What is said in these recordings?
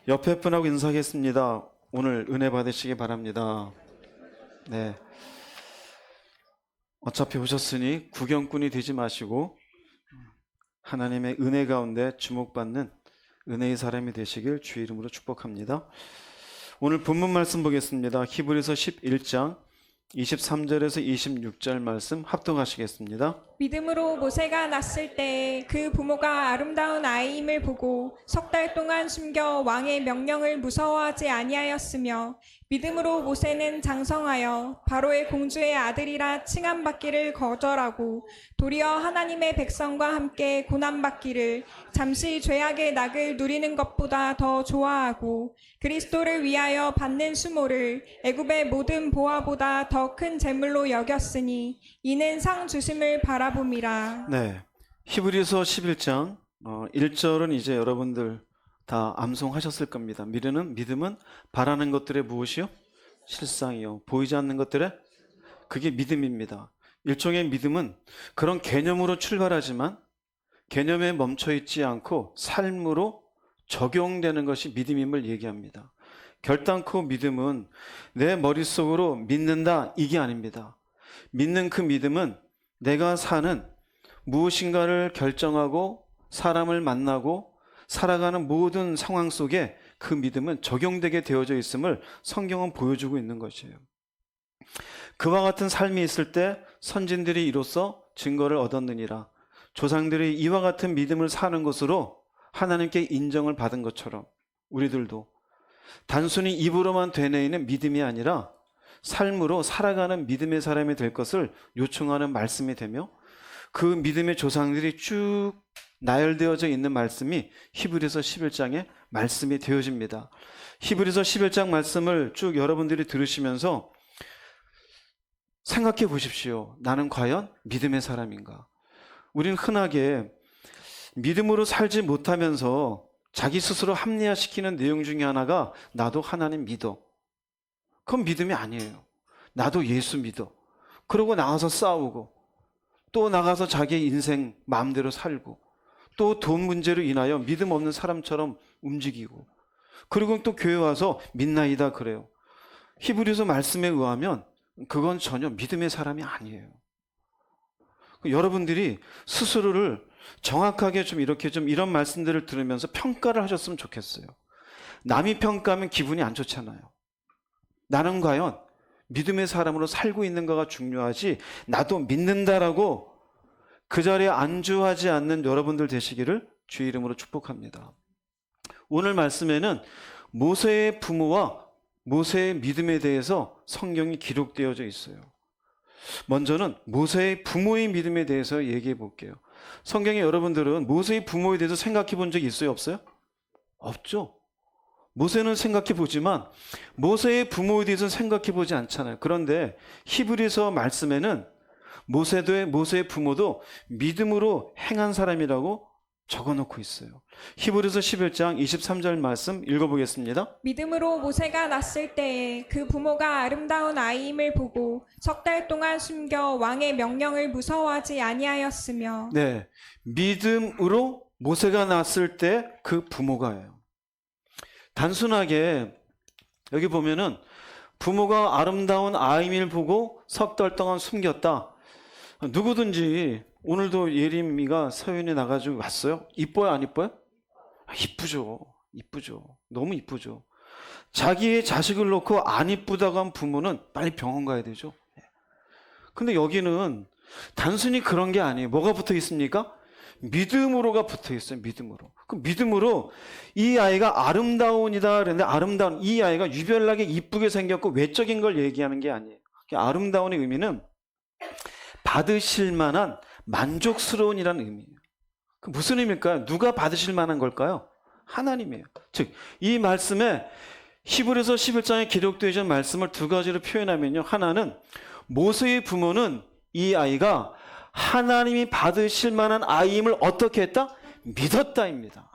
옆에 분하고 인사하겠습니다. 오늘 은혜 받으시기 바랍니다. 네. 어차피 오셨으니 구경꾼이 되지 마시고 하나님의 은혜 가운데 주목받는 은혜의 사람이 되시길 주의 이름으로 축복합니다. 오늘 본문 말씀 보겠습니다. 히브리서 11장 23절에서 26절 말씀 합독하시겠습니다. 믿음으로 모세가 낳았을 때 그 부모가 아름다운 아이임을 보고 석 달 동안 숨겨 왕의 명령을 무서워하지 아니하였으며 믿음으로 모세는 장성하여 바로의 공주의 아들이라 칭함받기를 거절하고 도리어 하나님의 백성과 함께 고난받기를 잠시 죄악의 낙을 누리는 것보다 더 좋아하고 그리스도를 위하여 받는 수모를 애굽의 모든 보화보다 더 큰 재물로 여겼으니 이는 상 주심을 바라봄이라. 네. 히브리서 11장 1절은 이제 여러분들 다 암송하셨을 겁니다. 믿음은 바라는 것들의 무엇이요? 실상이요. 보이지 않는 것들의 그게 믿음입니다. 일종의 믿음은 그런 개념으로 출발하지만 개념에 멈춰 있지 않고 삶으로 적용되는 것이 믿음임을 얘기합니다. 결단코 믿음은 내 머릿속으로 믿는다 이게 아닙니다. 믿는 그 믿음은 내가 사는 무엇인가를 결정하고 사람을 만나고 살아가는 모든 상황 속에 그 믿음은 적용되게 되어져 있음을 성경은 보여주고 있는 것이에요. 그와 같은 삶이 있을 때 선진들이 이로써 증거를 얻었느니라. 조상들이 이와 같은 믿음을 사는 것으로 하나님께 인정을 받은 것처럼 우리들도 단순히 입으로만 되뇌이는 믿음이 아니라 삶으로 살아가는 믿음의 사람이 될 것을 요청하는 말씀이 되며 그 믿음의 조상들이 쭉 나열되어져 있는 말씀이 히브리서 11장의 말씀이 되어집니다. 히브리서 11장 말씀을 쭉 여러분들이 들으시면서 생각해 보십시오. 나는 과연 믿음의 사람인가? 우리는 흔하게 믿음으로 살지 못하면서 자기 스스로 합리화시키는 내용 중에 하나가 나도 하나님 믿어. 그건 믿음이 아니에요. 나도 예수 믿어. 그러고 나가서 싸우고 또 나가서 자기 인생 마음대로 살고 또 돈 문제로 인하여 믿음 없는 사람처럼 움직이고 그리고 또 교회 와서 믿나이다 그래요. 히브리서 말씀에 의하면 그건 전혀 믿음의 사람이 아니에요. 여러분들이 스스로를 정확하게 이런 말씀들을 들으면서 평가를 하셨으면 좋겠어요. 남이 평가하면 기분이 안 좋잖아요. 나는 과연 믿음의 사람으로 살고 있는가가 중요하지 나도 믿는다라고 그 자리에 안주하지 않는 여러분들 되시기를 주의 이름으로 축복합니다. 오늘 말씀에는 모세의 부모와 모세의 믿음에 대해서 성경이 기록되어져 있어요. 먼저는 모세의 부모의 믿음에 대해서 얘기해 볼게요. 성경에 여러분들은 모세의 부모에 대해서 생각해 본 적이 있어요? 없어요? 없죠. 모세는 생각해 보지만 모세의 부모에 대해서는 생각해 보지 않잖아요. 그런데 히브리서 말씀에는 모세의 부모도 믿음으로 행한 사람이라고 적어놓고 있어요. 히브리서 11장 23절 말씀 읽어보겠습니다. 믿음으로 모세가 낳았을 때에 그 부모가 아름다운 아이임을 보고 석 달 동안 숨겨 왕의 명령을 무서워하지 아니하였으며. 네, 믿음으로 모세가 낳았을 때 그 부모가예요. 단순하게 여기 보면은 부모가 아름다운 아이임을 보고 석 달 동안 숨겼다. 누구든지 오늘도 예림이가 서윤이 나가지고 왔어요? 이뻐요 안 이뻐요? 이쁘죠. 이쁘죠. 너무 이쁘죠. 자기의 자식을 놓고 안 이쁘다고 한 부모는 빨리 병원 가야 되죠. 근데 여기는 단순히 그런 게 아니에요. 뭐가 붙어 있습니까? 믿음으로가 붙어 있어요. 믿음으로. 그 믿음으로 이 아이가 아름다운이다 그랬는데 아름다운 이 아이가 유별나게 이쁘게 생겼고 외적인 걸 얘기하는 게 아니에요. 아름다운의 의미는 받으실 만한 만족스러운이라는 의미예요. 그 무슨 의미일까요? 누가 받으실 만한 걸까요? 하나님이에요. 즉, 이 말씀에 히브리서 11장에 기록되어 있는 말씀을 두 가지로 표현하면요. 하나는 모세의 부모는 이 아이가 하나님이 받으실 만한 아이임을 어떻게 했다? 믿었다입니다.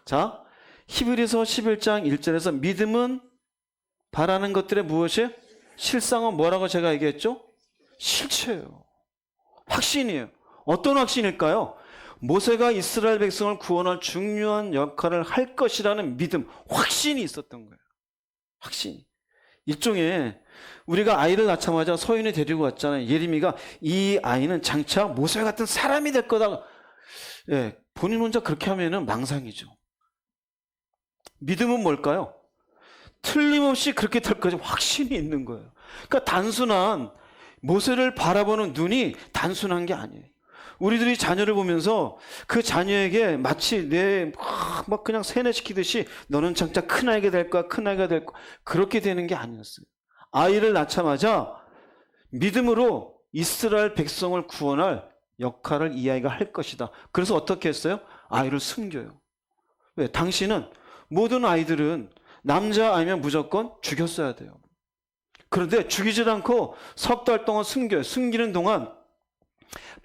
자, 히브리서 11장 1절에서 믿음은 바라는 것들의 무엇이에요? 실상은 뭐라고 제가 얘기했죠? 실체예요. 확신이에요. 어떤 확신일까요? 모세가 이스라엘 백성을 구원할 중요한 역할을 할 것이라는 믿음, 확신이 있었던 거예요. 확신이. 일종의 우리가 아이를 낳자마자 서인이 데리고 왔잖아요. 예림이가 이 아이는 장차 모세 같은 사람이 될 거다. 예, 본인 혼자 그렇게 하면은 망상이죠. 믿음은 뭘까요? 틀림없이 그렇게 될 거지 확신이 있는 거예요. 그러니까 단순한 모세를 바라보는 눈이 단순한 게 아니에요. 우리들이 자녀를 보면서 그 자녀에게 마치 막 그냥 세뇌시키듯이 너는 장차 큰 아이가 될 거야, 큰 아이가 될 거야. 그렇게 되는 게 아니었어요. 아이를 낳자마자 믿음으로 이스라엘 백성을 구원할 역할을 이 아이가 할 것이다. 그래서 어떻게 했어요? 아이를 숨겨요. 왜? 당신은 모든 아이들은 남자 아이면 무조건 죽였어야 돼요. 그런데 죽이질 않고 석 달 동안 숨겨요. 숨기는 동안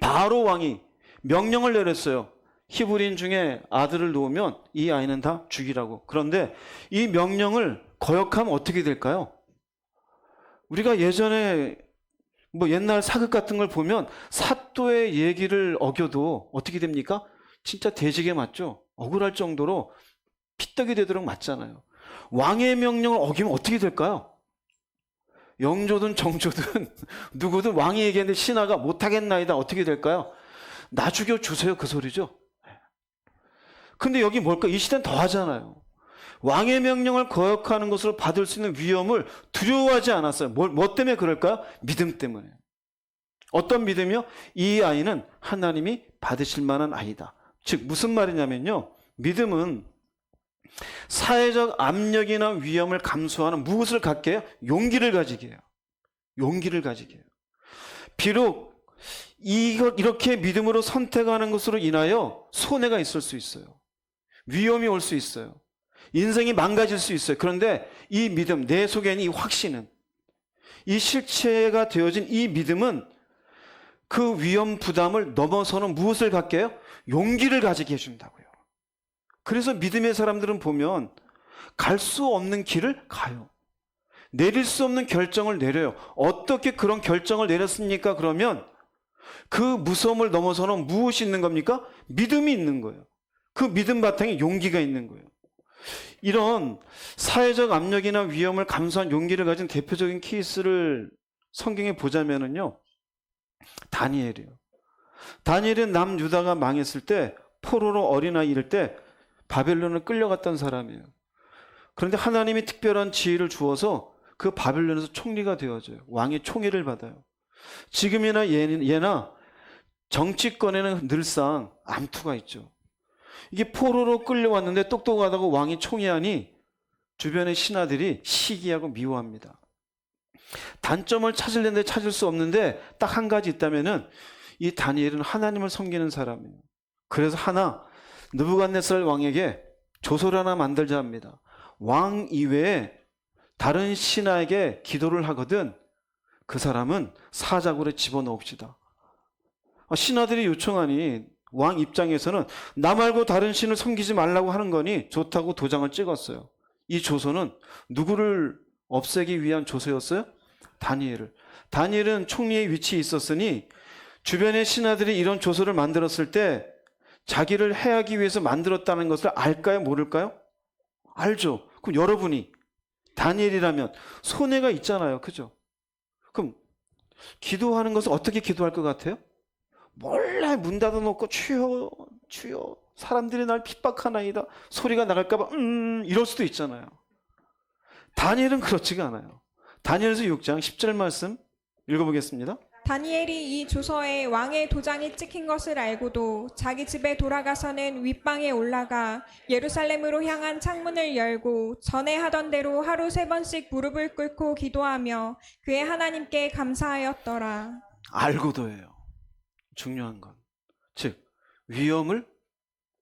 바로 왕이 명령을 내렸어요. 히브리인 중에 아들을 놓으면 이 아이는 다 죽이라고. 그런데 이 명령을 거역하면 어떻게 될까요? 우리가 예전에 옛날 사극 같은 걸 보면 사또의 얘기를 어겨도 어떻게 됩니까? 진짜 대지게 맞죠? 억울할 정도로 피떡이 되도록 맞잖아요. 왕의 명령을 어기면 어떻게 될까요? 영조든 정조든 누구든 왕이 얘기했는데 신하가 못하겠나이다. 어떻게 될까요? 나 죽여주세요. 그 소리죠. 근데 여기 뭘까? 이 시대는 더 하잖아요. 왕의 명령을 거역하는 것으로 받을 수 있는 위험을 두려워하지 않았어요. 뭐 때문에 그럴까요? 믿음 때문에. 어떤 믿음이요? 이 아이는 하나님이 받으실 만한 아이다. 즉 무슨 말이냐면요. 믿음은 사회적 압력이나 위험을 감수하는 무엇을 갖게 해요? 용기를 가지게 해요. 용기를 가지게 해요. 비록 이렇게 믿음으로 선택하는 것으로 인하여 손해가 있을 수 있어요. 위험이 올 수 있어요. 인생이 망가질 수 있어요. 그런데 이 믿음, 내 속에 있는 이 확신은, 이 실체가 되어진 이 믿음은 그 위험 부담을 넘어서는 무엇을 갖게 해요? 용기를 가지게 해준다고요. 그래서 믿음의 사람들은 보면 갈 수 없는 길을 가요. 내릴 수 없는 결정을 내려요. 어떻게 그런 결정을 내렸습니까? 그러면 그 무서움을 넘어서는 무엇이 있는 겁니까? 믿음이 있는 거예요. 그 믿음 바탕에 용기가 있는 거예요. 이런 사회적 압력이나 위험을 감수한 용기를 가진 대표적인 케이스를 성경에 보자면은요, 다니엘이에요. 다니엘은 남유다가 망했을 때, 포로로 어린아이일 때 바벨론을 끌려갔던 사람이에요. 그런데 하나님이 특별한 지혜를 주어서 그 바벨론에서 총리가 되어져요. 왕의 총애를 받아요. 지금이나 예나 정치권에는 늘상 암투가 있죠. 이게 포로로 끌려왔는데 똑똑하다고 왕이 총애하니 주변의 신하들이 시기하고 미워합니다. 단점을 찾으려는데 찾을 수 없는데 딱 한 가지 있다면은 이 다니엘은 하나님을 섬기는 사람이에요. 그래서 느부갓네살 왕에게 조서를 하나 만들자 합니다. 왕 이외에 다른 신하에게 기도를 하거든 그 사람은 사자굴에 집어넣읍시다. 신하들이 요청하니 왕 입장에서는 나 말고 다른 신을 섬기지 말라고 하는 거니 좋다고 도장을 찍었어요. 이 조서는 누구를 없애기 위한 조서였어요? 다니엘을. 다니엘은 총리의 위치에 있었으니 주변의 신하들이 이런 조서를 만들었을 때 자기를 해하기 위해서 만들었다는 것을 알까요? 모를까요? 알죠. 그럼 여러분이 다니엘이라면 손해가 있잖아요. 그죠? 그럼 기도하는 것은 어떻게 기도할 것 같아요? 몰래 문 닫아놓고 주여 주여 사람들이 날 핍박하나이다 소리가 나갈까봐 이럴 수도 있잖아요. 다니엘은 그렇지가 않아요. 다니엘서 6장 10절 말씀 읽어보겠습니다. 다니엘이 이 조서에 왕의 도장이 찍힌 것을 알고도 자기 집에 돌아가서는 윗방에 올라가 예루살렘으로 향한 창문을 열고 전에 하던 대로 하루 3번씩 무릎을 꿇고 기도하며 그의 하나님께 감사하였더라. 알고도예요. 중요한 건. 즉 위험을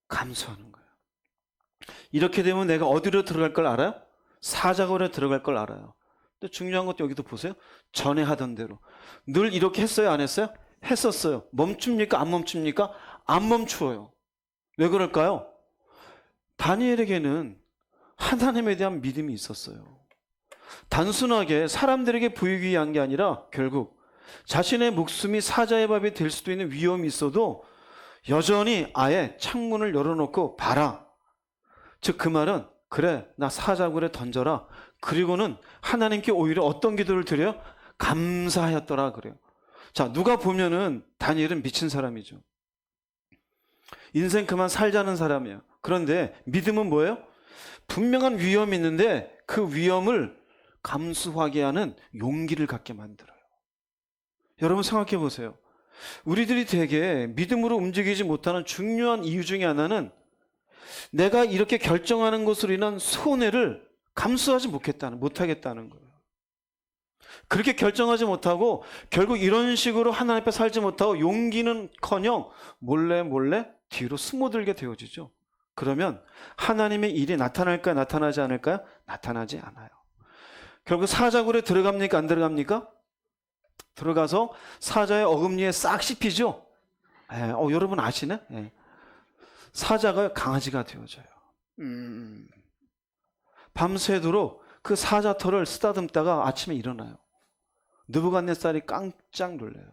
감수하는 거예요. 이렇게 되면 내가 어디로 들어갈 걸 알아요? 사자굴에 들어갈 걸 알아요. 근데 중요한 것도 여기도 보세요. 전에 하던 대로. 늘 이렇게 했어요? 안 했어요? 했었어요. 멈춥니까? 안 멈춥니까? 안 멈추어요. 왜 그럴까요? 다니엘에게는 하나님에 대한 믿음이 있었어요. 단순하게 사람들에게 보이기 위한 게 아니라 결국 자신의 목숨이 사자의 밥이 될 수도 있는 위험이 있어도 여전히 아예 창문을 열어놓고 봐라. 즉 그 말은 그래 나 사자굴에 던져라. 그리고는 하나님께 오히려 어떤 기도를 드려요? 감사하였더라 그래요. 자, 누가 보면은 다니엘은 미친 사람이죠. 인생 그만 살자는 사람이에요. 그런데 믿음은 뭐예요? 분명한 위험이 있는데 그 위험을 감수하게 하는 용기를 갖게 만들어요. 여러분 생각해 보세요. 우리들이 되게 믿음으로 움직이지 못하는 중요한 이유 중에 하나는 내가 이렇게 결정하는 것으로 인한 손해를 감수하지 못하겠다는 거예요. 그렇게 결정하지 못하고 결국 이런 식으로 하나님 앞에 살지 못하고 용기는커녕 몰래 뒤로 숨어들게 되어지죠. 그러면 하나님의 일이 나타날까요? 나타나지 않을까요? 나타나지 않아요. 결국 사자굴에 들어갑니까? 안 들어갑니까? 들어가서 사자의 어금니에 싹 씹히죠. 여러분 아시네? 사자가 강아지가 되어져요. 밤새도록 그 사자 털을 쓰다듬다가 아침에 일어나요. 느부갓네살이 깜짝 놀래요.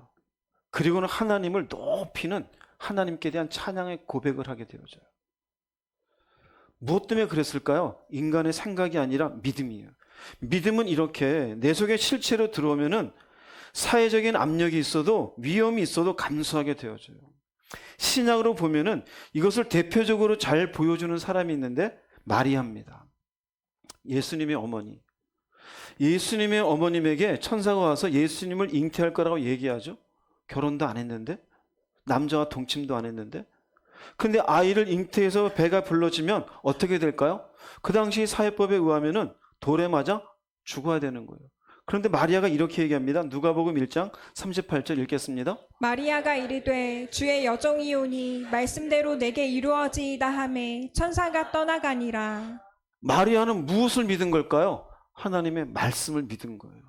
그리고는 하나님을 높이는 하나님께 대한 찬양의 고백을 하게 되어져요. 무엇 때문에 그랬을까요? 인간의 생각이 아니라 믿음이에요. 믿음은 이렇게 내 속에 실체로 들어오면은 사회적인 압력이 있어도 위험이 있어도 감수하게 되어져요. 신약으로 보면은 이것을 대표적으로 잘 보여주는 사람이 있는데 마리아입니다. 예수님의 어머니. 예수님의 어머님에게 천사가 와서 예수님을 잉태할 거라고 얘기하죠. 결혼도 안 했는데, 남자와 동침도 안 했는데. 근데 아이를 잉태해서 배가 불러지면 어떻게 될까요? 그 당시 사회법에 의하면은 돌에 맞아 죽어야 되는 거예요. 그런데 마리아가 이렇게 얘기합니다. 누가복음 1장 38절 읽겠습니다. 마리아가 이르되 주의 여종이오니 말씀대로 내게 이루어지이다 하매 천사가 떠나가니라. 마리아는 무엇을 믿은 걸까요? 하나님의 말씀을 믿은 거예요.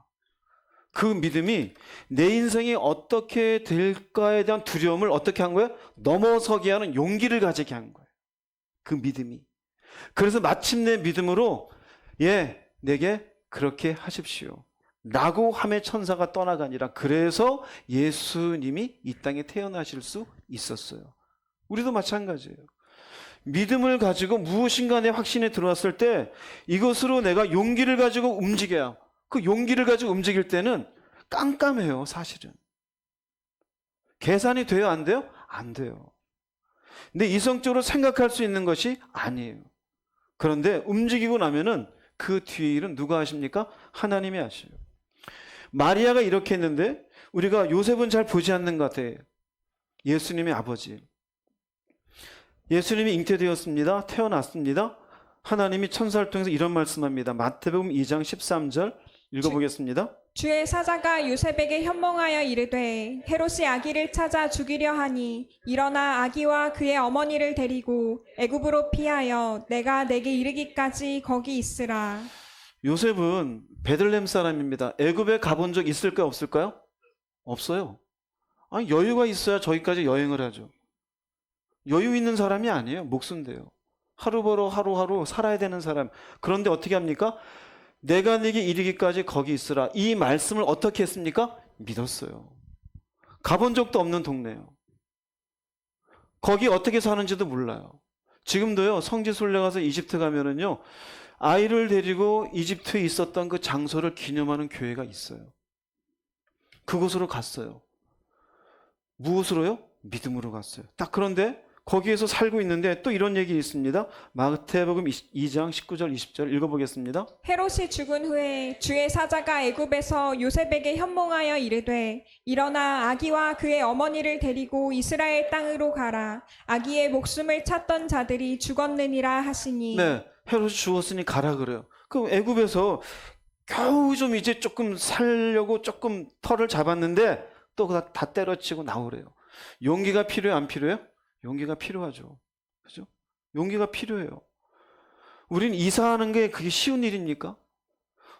그 믿음이 내 인생이 어떻게 될까에 대한 두려움을 어떻게 한 거예요? 넘어서게 하는 용기를 가지게 한 거예요. 그 믿음이. 그래서 마침내 믿음으로 내게 그렇게 하십시오 라고 하며 천사가 떠나가니라. 그래서 예수님이 이 땅에 태어나실 수 있었어요. 우리도 마찬가지예요. 믿음을 가지고 무엇인가 내 확신에 들어왔을 때 이것으로 내가 용기를 가지고 움직여야, 그 용기를 가지고 움직일 때는 깜깜해요. 사실은 계산이 돼요? 안 돼요? 안 돼요. 근데 이성적으로 생각할 수 있는 것이 아니에요. 그런데 움직이고 나면은 그 뒤에 일은 누가 하십니까? 하나님이 하셔요. 마리아가 이렇게 했는데 우리가 요셉은 잘 보지 않는 것 같아요. 예수님의 아버지. 예수님이 잉태되었습니다. 태어났습니다. 하나님이 천사를 통해서 이런 말씀합니다. 마태복음 2장 13절 읽어보겠습니다. 주의 사자가 요셉에게 현몽하여 이르되 헤롯이 아기를 찾아 죽이려 하니 일어나 아기와 그의 어머니를 데리고 애굽으로 피하여 내가 내게 이르기까지 거기 있으라. 요셉은 베들레헴 사람입니다. 애굽에 가본 적 있을까요? 없을까요? 없어요. 아니, 여유가 있어야 저기까지 여행을 하죠. 여유 있는 사람이 아니에요. 목숨대요. 하루 벌어 하루하루 살아야 되는 사람. 그런데 어떻게 합니까? 내가 네게 이르기까지 거기 있으라. 이 말씀을 어떻게 했습니까? 믿었어요. 가본 적도 없는 동네예요. 거기 어떻게 사는지도 몰라요. 지금도요, 성지순례 가서 이집트 가면은요, 아이를 데리고 이집트에 있었던 그 장소를 기념하는 교회가 있어요. 그곳으로 갔어요. 무엇으로요? 믿음으로 갔어요. 딱 그런데 거기에서 살고 있는데 또 이런 얘기 있습니다. 마태복음 2장 19절 20절 읽어보겠습니다. 헤롯이 죽은 후에 주의 사자가 애굽에서 요셉에게 현몽하여 이르되 일어나 아기와 그의 어머니를 데리고 이스라엘 땅으로 가라. 아기의 목숨을 찾던 자들이 죽었느니라 하시니. 네, 헤롯이 죽었으니 가라 그래요. 그럼 애굽에서 겨우 좀 이제 조금 살려고 조금 털을 잡았는데 또 다 때려치고 나오래요. 용기가 필요해요? 안 필요해요? 용기가 필요하죠. 그죠? 용기가 필요해요. 우린 이사하는 게 그게 쉬운 일입니까?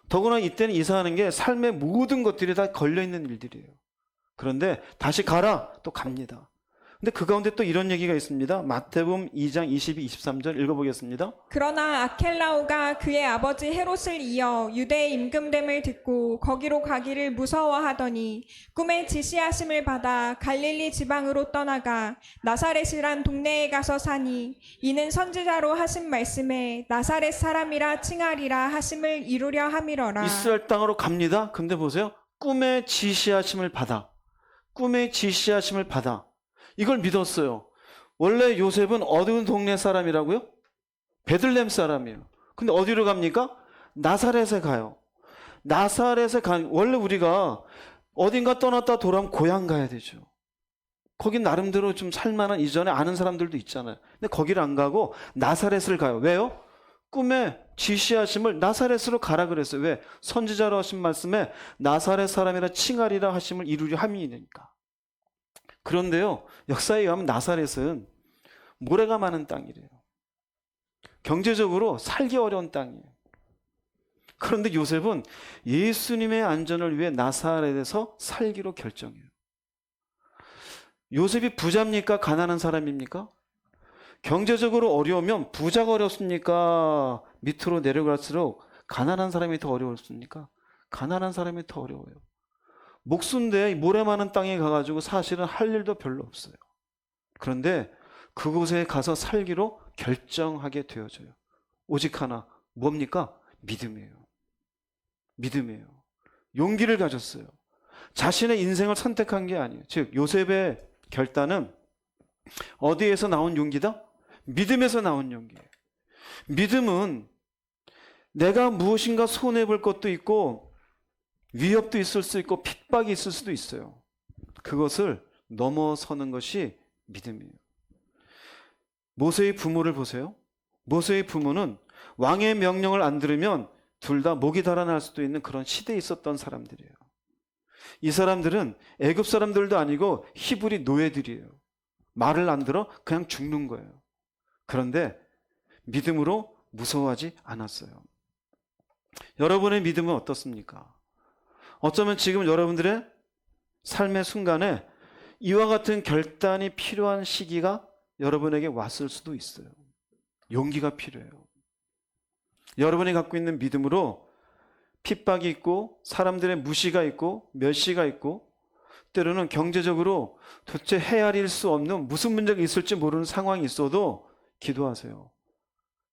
더구나 이때는 이사하는 게 삶의 모든 것들이 다 걸려있는 일들이에요. 그런데 다시 가라. 또 갑니다. 근데 그 가운데 또 이런 얘기가 있습니다. 마태복음 2장 22, 23절 읽어보겠습니다. 그러나 아켈라오가 그의 아버지 헤롯을 이어 유대에 임금됨을 듣고 거기로 가기를 무서워하더니 꿈에 지시하심을 받아 갈릴리 지방으로 떠나가 나사렛이란 동네에 가서 사니 이는 선지자로 하신 말씀에 나사렛 사람이라 칭하리라 하심을 이루려 함이러라. 이스라엘 땅으로 갑니다. 근데 보세요. 꿈에 지시하심을 받아. 꿈에 지시하심을 받아. 이걸 믿었어요. 원래 요셉은 어두운 동네 사람이라고요? 베들레헴 사람이에요. 근데 어디로 갑니까? 나사렛에 가요. 나사렛에 원래 우리가 어딘가 떠났다 돌아오면 고향 가야 되죠. 거긴 나름대로 좀 살만한 이전에 아는 사람들도 있잖아요. 근데 거기를 안 가고 나사렛을 가요. 왜요? 꿈에 지시하심을 나사렛으로 가라 그랬어요. 왜? 선지자로 하신 말씀에 나사렛 사람이라 칭하리라 하심을 이루려 함이니까. 그런데요, 역사에 의하면 나사렛은 모래가 많은 땅이래요. 경제적으로 살기 어려운 땅이에요. 그런데 요셉은 예수님의 안전을 위해 나사렛에서 살기로 결정해요. 요셉이 부자입니까? 가난한 사람입니까? 경제적으로 어려우면 부자가 어렵습니까? 밑으로 내려갈수록 가난한 사람이 더 어려웠습니까? 가난한 사람이 더 어려워요. 목숨대 모래 많은 땅에 가가지고 사실은 할 일도 별로 없어요. 그런데 그곳에 가서 살기로 결정하게 되어져요. 오직 하나, 뭡니까? 믿음이에요. 믿음이에요. 용기를 가졌어요. 자신의 인생을 선택한 게 아니에요. 즉 요셉의 결단은 어디에서 나온 용기다? 믿음에서 나온 용기예요. 믿음은 내가 무엇인가 손해볼 것도 있고 위협도 있을 수 있고 핍박이 있을 수도 있어요. 그것을 넘어서는 것이 믿음이에요. 모세의 부모를 보세요. 모세의 부모는 왕의 명령을 안 들으면 둘 다 목이 달아날 수도 있는 그런 시대에 있었던 사람들이에요. 이 사람들은 애굽 사람들도 아니고 히브리 노예들이에요. 말을 안 들어 그냥 죽는 거예요. 그런데 믿음으로 무서워하지 않았어요. 여러분의 믿음은 어떻습니까? 어쩌면 지금 여러분들의 삶의 순간에 이와 같은 결단이 필요한 시기가 여러분에게 왔을 수도 있어요. 용기가 필요해요. 여러분이 갖고 있는 믿음으로 핍박이 있고 사람들의 무시가 있고 멸시가 있고 때로는 경제적으로 도대체 헤아릴 수 없는 무슨 문제가 있을지 모르는 상황이 있어도 기도하세요.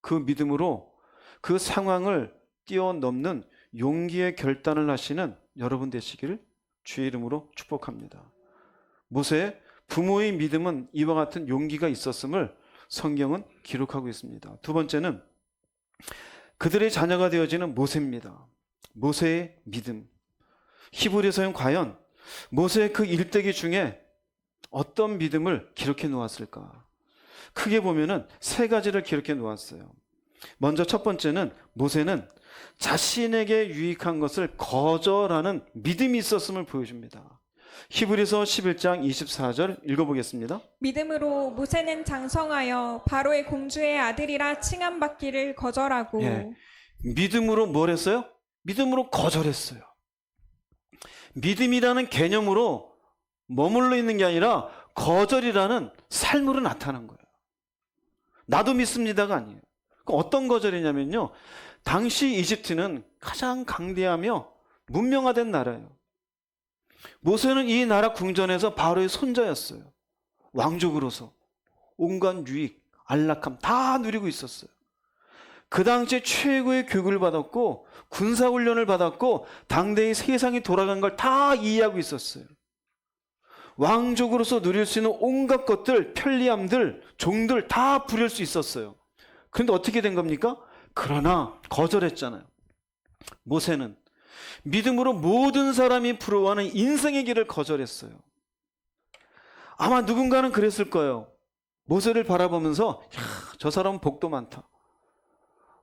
그 믿음으로 그 상황을 뛰어넘는 용기의 결단을 하시는 여러분 되시기를 주의 이름으로 축복합니다. 모세의 부모의 믿음은 이와 같은 용기가 있었음을 성경은 기록하고 있습니다. 두 번째는 그들의 자녀가 되어지는 모세입니다. 모세의 믿음. 히브리서는 과연 모세의 그 일대기 중에 어떤 믿음을 기록해 놓았을까? 크게 보면은 세 가지를 기록해 놓았어요. 먼저 첫 번째는 모세는 자신에게 유익한 것을 거절하는 믿음이 있었음을 보여줍니다. 히브리서 11장 24절 읽어보겠습니다. 믿음으로 모세는 장성하여 바로의 공주의 아들이라 칭함받기를 거절하고 믿음으로 뭘 했어요? 믿음으로 거절했어요. 믿음이라는 개념으로 머물러 있는 게 아니라 거절이라는 삶으로 나타난 거예요. 나도 믿습니다가 아니에요. 어떤 거절이냐면요, 당시 이집트는 가장 강대하며 문명화된 나라예요. 모세는 이 나라 궁전에서 바로의 손자였어요. 왕족으로서 온갖 유익, 안락함 다 누리고 있었어요. 그 당시에 최고의 교육을 받았고 군사훈련을 받았고 당대의 세상이 돌아간 걸 다 이해하고 있었어요. 왕족으로서 누릴 수 있는 온갖 것들, 편리함들, 종들 다 부릴 수 있었어요. 그런데 어떻게 된 겁니까? 그러나 거절했잖아요. 모세는 믿음으로 모든 사람이 부러워하는 인생의 길을 거절했어요. 아마 누군가는 그랬을 거예요. 모세를 바라보면서 저 사람은 복도 많다.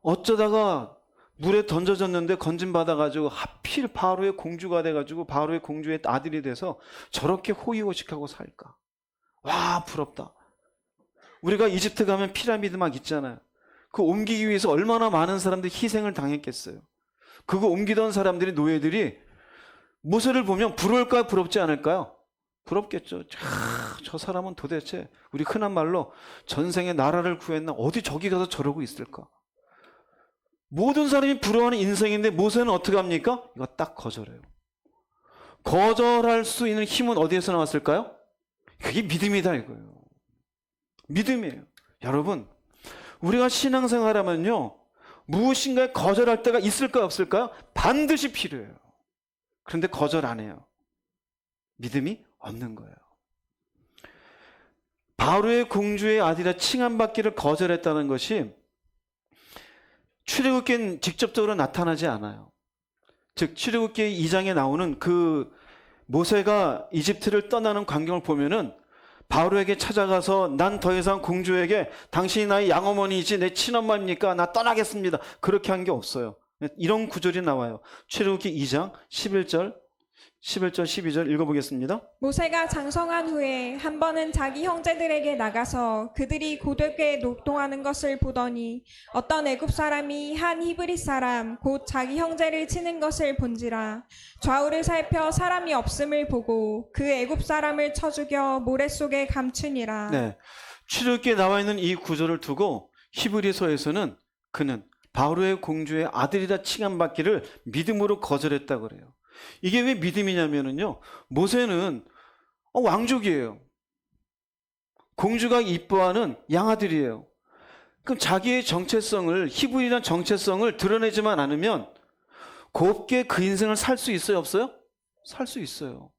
어쩌다가 물에 던져졌는데 건짐받아가지고 하필 바로의 공주가 돼가지고 바로의 공주의 아들이 돼서 저렇게 호의호식하고 살까? 와, 부럽다. 우리가 이집트 가면 피라미드 막 있잖아요. 그 옮기기 위해서 얼마나 많은 사람들이 희생을 당했겠어요. 그거 옮기던 사람들이, 노예들이 모세를 보면 부러울까요? 부럽지 않을까요? 부럽겠죠. 저 사람은 도대체 우리 흔한 말로 전생에 나라를 구했나 어디 저기 가서 저러고 있을까. 모든 사람이 부러워하는 인생인데 모세는 어떻게 합니까? 이거 딱 거절해요. 거절할 수 있는 힘은 어디에서 나왔을까요? 그게 믿음이다 이거예요. 믿음이에요. 여러분, 우리가 신앙생활하면요, 무엇인가에 거절할 때가 있을까요, 없을까요? 반드시 필요해요. 그런데 거절 안 해요. 믿음이 없는 거예요. 바로의 공주의 아들이라 칭함받기를 거절했다는 것이 출애굽기엔 직접적으로 나타나지 않아요. 즉 출애굽기 2장에 나오는 그 모세가 이집트를 떠나는 광경을 보면은 바로에게 찾아가서 난 더 이상 공주에게 당신이 나의 양어머니이지 내 친엄마입니까? 나 떠나겠습니다. 그렇게 한 게 없어요. 이런 구절이 나와요. 출애굽기 2장 11절 12절 읽어보겠습니다. 모세가 장성한 후에 한 번은 자기 형제들에게 나가서 그들이 고되게 노동하는 것을 보더니 어떤 애굽 사람이 한 히브리 사람 곧 자기 형제를 치는 것을 본지라. 좌우를 살펴 사람이 없음을 보고 그 애굽 사람을 쳐 죽여 모래 속에 감추니라. 네, 출애굽기에 나와 있는 이 구절을 두고 히브리서에서는 그는 바로의 공주의 아들이라 칭함받기를 믿음으로 거절했다 그래요. 이게 왜 믿음이냐면요, 모세는 왕족이에요. 공주가 이뻐하는 양아들이에요. 그럼 자기의 정체성을, 히브리란 정체성을 드러내지만 않으면 곱게 그 인생을 살 수 있어요, 없어요? 살 수 있어요.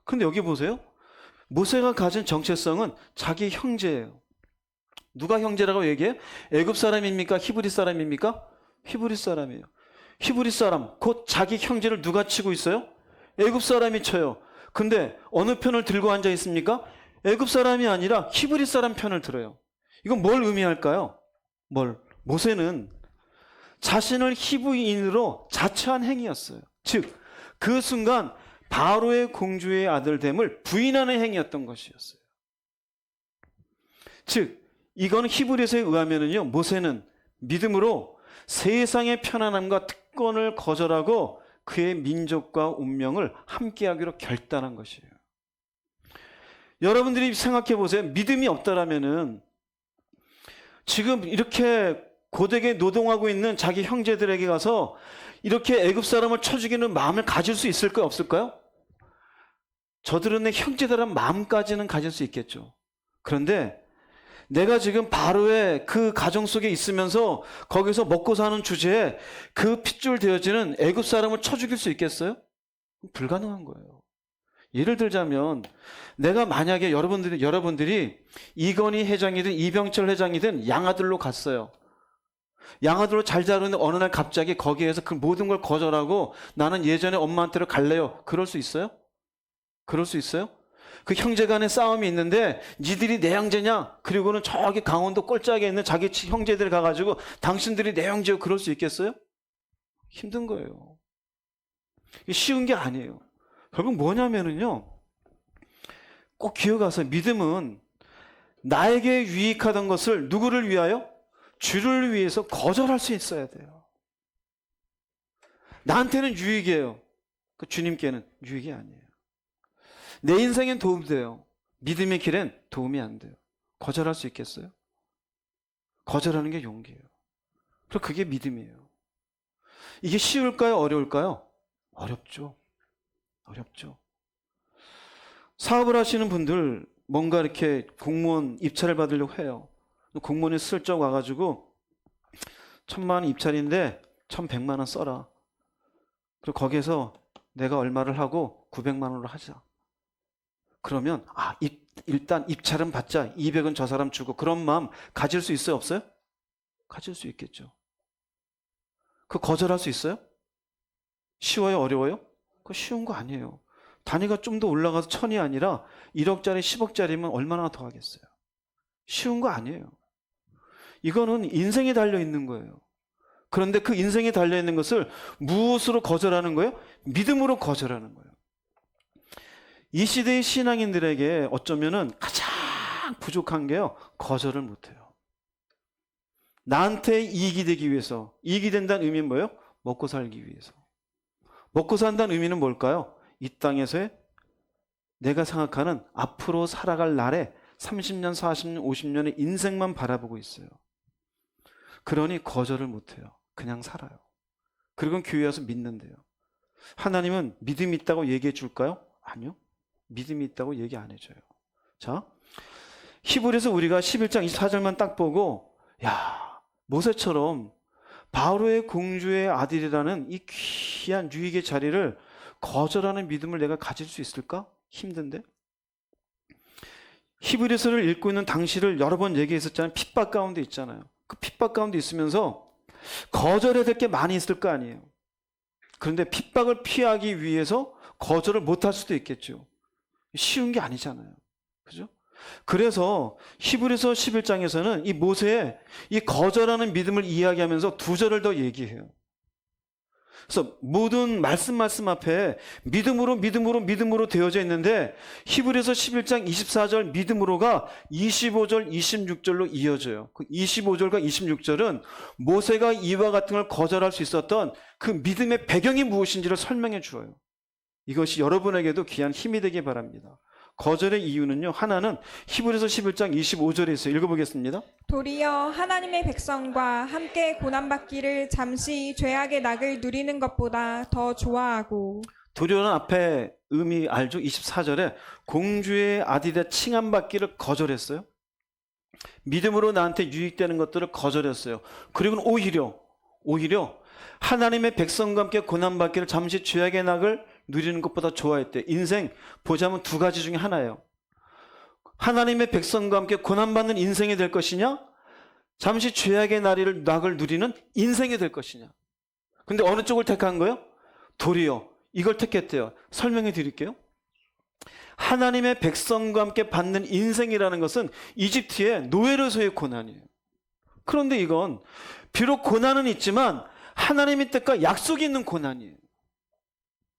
근데 여기 보세요. 모세가 가진 정체성은 자기 형제예요. 누가 형제라고 얘기해요? 애굽 사람입니까? 히브리 사람입니까? 히브리 사람이에요. 히브리 사람, 곧 자기 형제를 누가 치고 있어요? 애굽 사람이 쳐요. 근데 어느 편을 들고 앉아 있습니까? 애굽 사람이 아니라 히브리 사람 편을 들어요. 이건 뭘 의미할까요? 모세는 자신을 히브리인으로 자처한 행위였어요. 즉, 그 순간 바로의 공주의 아들됨을 부인하는 행위였던 것이었어요. 즉, 이건 히브리서에 의하면은요, 모세는 믿음으로 세상의 편안함과 특권을 거절하고 그의 민족과 운명을 함께하기로 결단한 것이에요. 여러분들이 생각해 보세요. 믿음이 없다라면은 지금 이렇게 고되게 노동하고 있는 자기 형제들에게 가서 이렇게 애굽 사람을 쳐 죽이는 마음을 가질 수 있을까요, 없을까요? 저들은 내 형제들한 마음까지는 가질 수 있겠죠. 그런데 내가 지금 바로의 그 가정 속에 있으면서 거기서 먹고 사는 주제에 그 핏줄 되어지는 애굽 사람을 쳐 죽일 수 있겠어요? 불가능한 거예요. 예를 들자면 내가 만약에 여러분들이 이건희 회장이든 이병철 회장이든 양아들로 갔어요. 양아들로 잘 자르는데 어느 날 갑자기 거기에서 그 모든 걸 거절하고 나는 예전에 엄마한테로 갈래요. 그럴 수 있어요? 그럴 수 있어요? 그 형제 간의 싸움이 있는데 니들이 내 형제냐? 그리고는 저기 강원도 꼴짝에 있는 자기 형제들 가가지고 당신들이 내 형제요. 그럴 수 있겠어요? 힘든 거예요. 쉬운 게 아니에요. 결국 뭐냐면은요, 꼭 기억하세요. 믿음은 나에게 유익하던 것을 누구를 위하여? 주를 위해서 거절할 수 있어야 돼요. 나한테는 유익이에요. 그 주님께는 유익이 아니에요. 내 인생엔 도움돼요. 믿음의 길엔 도움이 안 돼요. 거절할 수 있겠어요? 거절하는 게 용기예요. 그리고 그게 믿음이에요. 이게 쉬울까요? 어려울까요? 어렵죠. 어렵죠. 사업을 하시는 분들 뭔가 이렇게 공무원 입찰을 받으려고 해요. 공무원이 슬쩍 와가지고 1,000만 원 입찰인데 1,100만 원 써라. 그리고 거기에서 내가 얼마를 하고 900만 원으로 하자. 그러면 일단 입찰은 받자. 200은 저 사람 주고. 그런 마음 가질 수 있어요, 없어요? 가질 수 있겠죠. 그거 거절할 수 있어요? 쉬워요, 어려워요? 그거 쉬운 거 아니에요. 단위가 좀 더 올라가서 1,000이 아니라 1억짜리 10억짜리면 얼마나 더 하겠어요. 쉬운 거 아니에요. 이거는 인생에 달려 있는 거예요. 그런데 그 인생에 달려 있는 것을 무엇으로 거절하는 거예요? 믿음으로 거절하는 거예요. 이 시대의 신앙인들에게 어쩌면은 가장 부족한 게요, 거절을 못해요. 나한테 이익이 되기 위해서. 이익이 된다는 의미는 뭐예요? 먹고 살기 위해서. 먹고 산다는 의미는 뭘까요? 이 땅에서의 내가 생각하는 앞으로 살아갈 날에 30년, 40년, 50년의 인생만 바라보고 있어요. 그러니 거절을 못해요. 그냥 살아요. 그리고 교회 와서 믿는데요. 하나님은 믿음이 있다고 얘기해 줄까요? 아니요. 믿음이 있다고 얘기 안 해줘요. 자, 히브리서 우리가 11장 24절만 딱 보고 야, 모세처럼 바로의 공주의 아들이라는 이 귀한 유익의 자리를 거절하는 믿음을 내가 가질 수 있을까? 힘든데? 히브리서를 읽고 있는 당시를 여러 번 얘기했었잖아요. 핍박 가운데 있잖아요. 그 핍박 가운데 있으면서 거절해야 될 게 많이 있을 거 아니에요. 그런데 핍박을 피하기 위해서 거절을 못할 수도 있겠죠. 쉬운 게 아니잖아요. 그죠? 그래서 히브리서 11장에서는 이 모세의 이 거절하는 믿음을 이야기하면서 두 절을 더 얘기해요. 그래서 모든 말씀 앞에 믿음으로 되어져 있는데 히브리서 11장 24절 믿음으로가 25절 26절로 이어져요. 그 25절과 26절은 모세가 이와 같은 걸 거절할 수 있었던 그 믿음의 배경이 무엇인지를 설명해 주어요. 이것이 여러분에게도 귀한 힘이 되길 바랍니다. 거절의 이유는요, 하나는 히브리서 11장 25절에 있어요. 읽어보겠습니다. 도리어 하나님의 백성과 함께 고난받기를 잠시 죄악의 낙을 누리는 것보다 더 좋아하고. 도리어는 앞에 의미 알죠? 24절에 공주의 아들의 칭함받기를 거절했어요. 믿음으로 나한테 유익되는 것들을 거절했어요. 그리고는 오히려 하나님의 백성과 함께 고난받기를 잠시 죄악의 낙을 누리는 것보다 좋아했대. 인생 보자면 두 가지 중에 하나예요. 하나님의 백성과 함께 고난받는 인생이 될 것이냐, 잠시 죄악의 낙을 누리는 인생이 될 것이냐. 근데 어느 쪽을 택한 거예요? 도리어 이걸 택했대요. 설명해 드릴게요. 하나님의 백성과 함께 받는 인생이라는 것은 이집트의 노예로서의 고난이에요. 그런데 이건 비록 고난은 있지만 하나님의 뜻과 약속이 있는 고난이에요.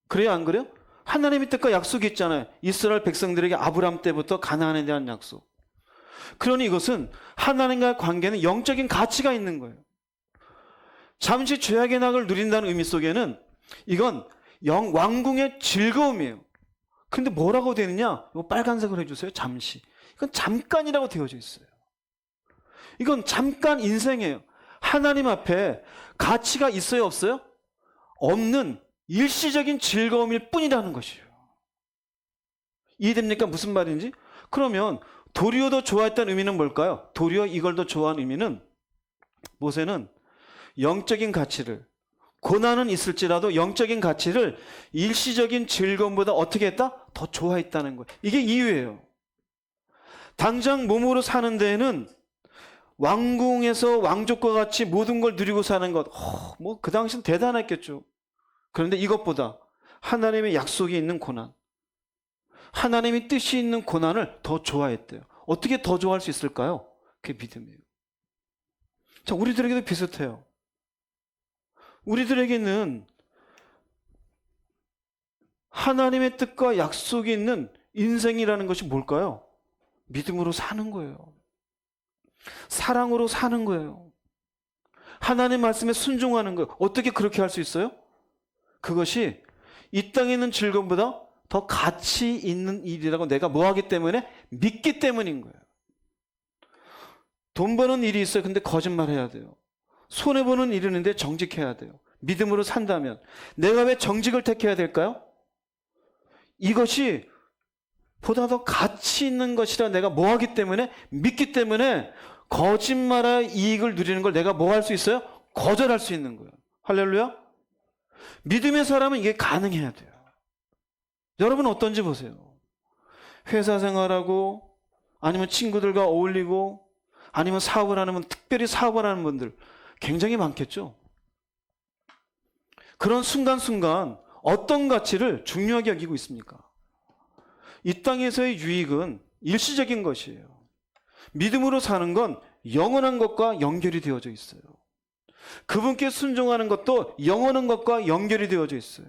그래요, 안 그래요? 하나님의 뜻과 약속이 있잖아요. 이스라엘 백성들에게 아브라함 때부터 가나안에 대한 약속. 그러니 이것은 하나님과의 관계는 영적인 가치가 있는 거예요. 잠시 죄악의 낙을 누린다는 의미 속에는 이건 왕궁의 즐거움이에요. 근데 뭐라고 되느냐? 이거 빨간색으로 해주세요. 잠시. 이건 잠깐이라고 되어져 있어요. 이건 잠깐 인생이에요. 하나님 앞에 가치가 있어요, 없어요? 없는 일시적인 즐거움일 뿐이라는 것이에요. 이해됩니까? 무슨 말인지? 그러면 도리어 더 좋아했다는 의미는 뭘까요? 도리어 이걸 더 좋아하는 의미는 모세는 영적인 가치를, 고난은 있을지라도 영적인 가치를 일시적인 즐거움보다 어떻게 했다? 더 좋아했다는 거예요. 이게 이유예요. 당장 몸으로 사는 데에는 왕궁에서 왕족과 같이 모든 걸 누리고 사는 것, 뭐 그 당시는 대단했겠죠. 그런데 이것보다 하나님의 약속이 있는 고난, 하나님의 뜻이 있는 고난을 더 좋아했대요. 어떻게 더 좋아할 수 있을까요? 그게 믿음이에요. 자, 우리들에게도 비슷해요. 우리들에게는 하나님의 뜻과 약속이 있는 인생이라는 것이 뭘까요? 믿음으로 사는 거예요. 사랑으로 사는 거예요. 하나님 말씀에 순종하는 거예요. 어떻게 그렇게 할 수 있어요? 그것이 이 땅에 있는 즐거움보다 더 가치 있는 일이라고 내가 뭐하기 때문에? 믿기 때문인 거예요. 돈 버는 일이 있어요. 근데 거짓말해야 돼요. 손해보는 일이 있는데 정직해야 돼요. 믿음으로 산다면 내가 왜 정직을 택해야 될까요? 이것이 보다 더 가치 있는 것이라 내가 뭐하기 때문에? 믿기 때문에 거짓말의 이익을 누리는 걸 내가 뭐 할 수 있어요? 거절할 수 있는 거예요. 할렐루야. 믿음의 사람은 이게 가능해야 돼요. 여러분 어떤지 보세요. 회사 생활하고 아니면 친구들과 어울리고 아니면 사업을 하는 분, 특별히 사업을 하는 분들 굉장히 많겠죠. 그런 순간순간 어떤 가치를 중요하게 여기고 있습니까? 이 땅에서의 유익은 일시적인 것이에요. 믿음으로 사는 건 영원한 것과 연결이 되어져 있어요. 그분께 순종하는 것도 영원한 것과 연결이 되어져 있어요.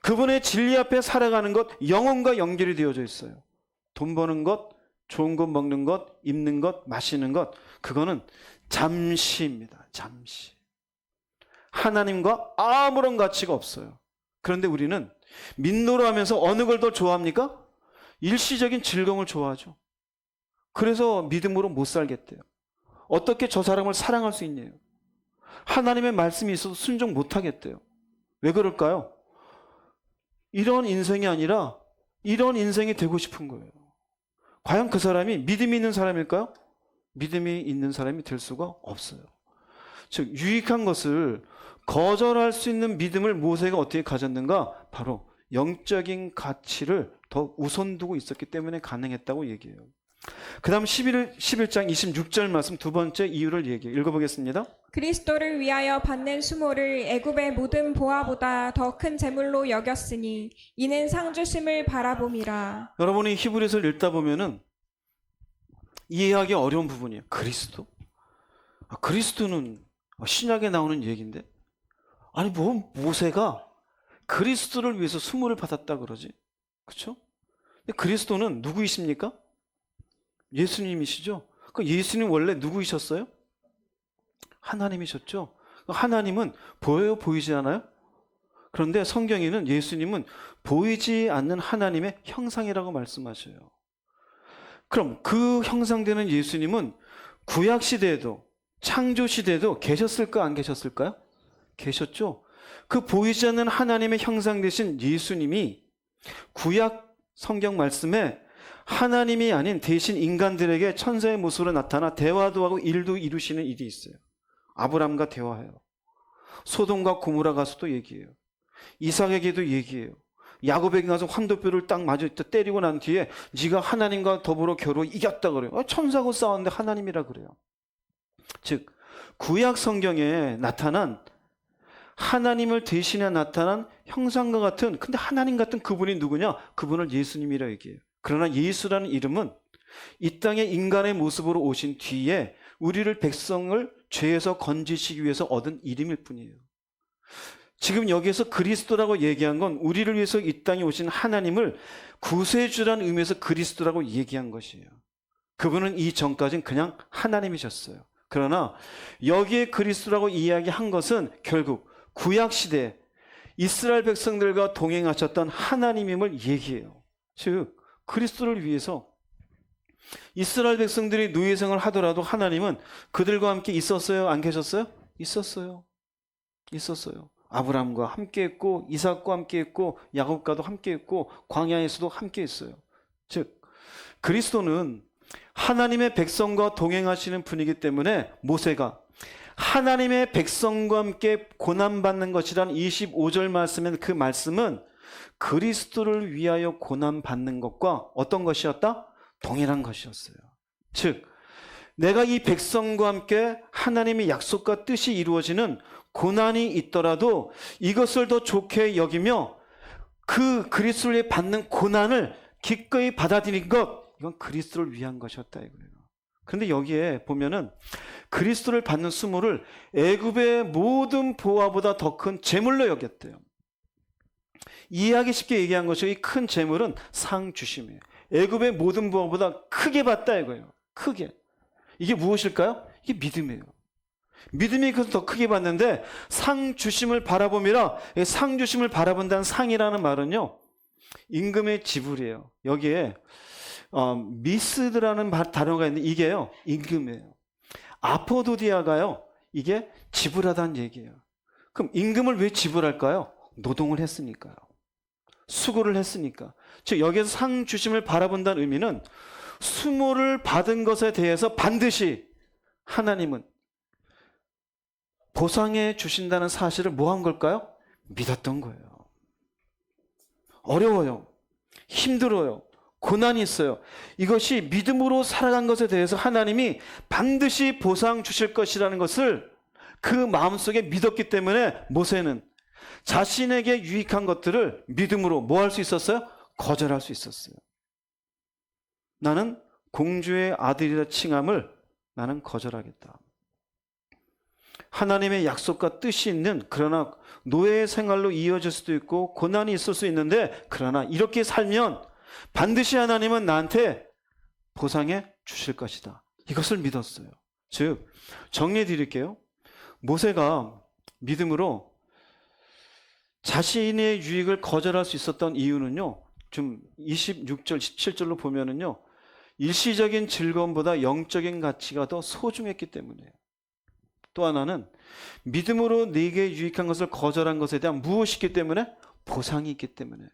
그분의 진리 앞에 살아가는 것, 영혼과 연결이 되어져 있어요. 돈 버는 것, 좋은 것 먹는 것, 입는 것, 마시는 것, 그거는 잠시입니다. 잠시. 하나님과 아무런 가치가 없어요. 그런데 우리는 민노로 하면서 어느 걸 더 좋아합니까? 일시적인 즐거움을 좋아하죠. 그래서 믿음으로 못 살겠대요. 어떻게 저 사람을 사랑할 수 있냐요. 하나님의 말씀이 있어도 순종 못 하겠대요. 왜 그럴까요? 이런 인생이 아니라 이런 인생이 되고 싶은 거예요. 과연 그 사람이 믿음이 있는 사람일까요? 믿음이 있는 사람이 될 수가 없어요. 즉 유익한 것을 거절할 수 있는 믿음을 모세가 어떻게 가졌는가? 바로 영적인 가치를 더 우선 두고 있었기 때문에 가능했다고 얘기해요. 그 다음 11장 26절 말씀 두 번째 이유를 얘기해요. 읽어보겠습니다. 그리스도를 위하여 받는 수모를 애굽의 모든 보화보다 더 큰 재물로 여겼으니 이는 상 주심을 바라봄이라. 여러분이 히브리서를 읽다 보면은 이해하기 어려운 부분이에요. 그리스도? 그리스도는 신약에 나오는 얘기인데 아니 뭐 모세가 그리스도를 위해서 수모를 받았다 그러지? 그렇죠? 근데 그리스도는 누구이십니까? 예수님이시죠? 그 예수님 원래 누구이셨어요? 하나님이셨죠? 하나님은 보여요? 보이지 않아요? 그런데 성경에는 예수님은 보이지 않는 하나님의 형상이라고 말씀하셔요. 그럼 그 형상되는 예수님은 구약 시대에도 창조 시대에도 계셨을까 안 계셨을까요? 계셨죠. 그 보이지 않는 하나님의 형상 되신 예수님이 구약 성경 말씀에 하나님이 아닌 대신 인간들에게 천사의 모습으로 나타나 대화도 하고 일도 이루시는 일이 있어요. 아브람과 대화해요. 소돔과 고모라 가서도 얘기해요. 이삭에게도 얘기해요. 야곱에게 가서 환도뼈를 딱 마주 때리고 난 뒤에 네가 하나님과 더불어 겨루 이겼다 그래요. 천사하고 싸웠는데 하나님이라 그래요. 즉 구약 성경에 나타난 하나님을 대신해 나타난 형상과 같은 근데 하나님 같은 그분이 누구냐? 그분을 예수님이라 얘기해요. 그러나 예수라는 이름은 이 땅에 인간의 모습으로 오신 뒤에 우리를 백성을 죄에서 건지시기 위해서 얻은 이름일 뿐이에요. 지금 여기에서 그리스도라고 얘기한 건 우리를 위해서 이 땅에 오신 하나님을 구세주라는 의미에서 그리스도라고 얘기한 것이에요. 그분은 이 전까지는 그냥 하나님이셨어요. 그러나 여기에 그리스도라고 이야기한 것은 결국 구약시대 이스라엘 백성들과 동행하셨던 하나님임을 얘기해요. 즉 그리스도를 위해서 이스라엘 백성들이 노예생활을 하더라도 하나님은 그들과 함께 있었어요? 안 계셨어요? 있었어요. 있었어요. 아브라함과 함께 했고 이삭과 함께 했고 야곱과도 함께 했고 광야에서도 함께 했어요. 즉 그리스도는 하나님의 백성과 동행하시는 분이기 때문에 모세가 하나님의 백성과 함께 고난받는 것이란 25절 말씀엔 그 말씀은 그리스도를 위하여 고난받는 것과 어떤 것이었다? 동일한 것이었어요. 즉 내가 이 백성과 함께 하나님의 약속과 뜻이 이루어지는 고난이 있더라도 이것을 더 좋게 여기며 그 그리스도를 위해 받는 고난을 기꺼이 받아들인 것, 이건 그리스도를 위한 것이었다 이거예요. 그런데 여기에 보면은 그리스도를 받는 수모를 애굽의 모든 보화보다 더 큰 재물로 여겼대요. 이해하기 쉽게 얘기한 것이 이 큰 재물은 상 주심이에요. 애굽의 모든 보화보다 크게 받다 이거예요. 크게. 이게 무엇일까요? 이게 믿음이에요. 믿음이 그래서 더 크게 받는데 상 주심을 바라봄이라 상 주심을 바라본다는 상이라는 말은요. 임금의 지불이에요. 여기에 미스드라는 단어가 있는데 이게요. 임금이에요. 아포도디아가요. 이게 지불하다는 얘기예요. 그럼 임금을 왜 지불할까요? 노동을 했으니까요. 수고를 했으니까. 즉 여기에서 상 주심을 바라본다는 의미는 수모를 받은 것에 대해서 반드시 하나님은 보상해 주신다는 사실을 뭐 한 걸까요? 믿었던 거예요. 어려워요. 힘들어요. 고난이 있어요. 이것이 믿음으로 살아간 것에 대해서 하나님이 반드시 보상 주실 것이라는 것을 그 마음속에 믿었기 때문에 모세는 자신에게 유익한 것들을 믿음으로 뭐 할 수 있었어요? 거절할 수 있었어요. 나는 공주의 아들이라 칭함을 나는 거절하겠다. 하나님의 약속과 뜻이 있는 그러나 노예의 생활로 이어질 수도 있고 고난이 있을 수 있는데 그러나 이렇게 살면 반드시 하나님은 나한테 보상해 주실 것이다. 이것을 믿었어요. 즉 정리해 드릴게요. 모세가 믿음으로 자신의 유익을 거절할 수 있었던 이유는요. 좀 26절, 17절로 보면은요, 일시적인 즐거움보다 영적인 가치가 더 소중했기 때문이에요. 또 하나는 믿음으로 네게 유익한 것을 거절한 것에 대한 무엇이기 때문에? 보상이 있기 때문에.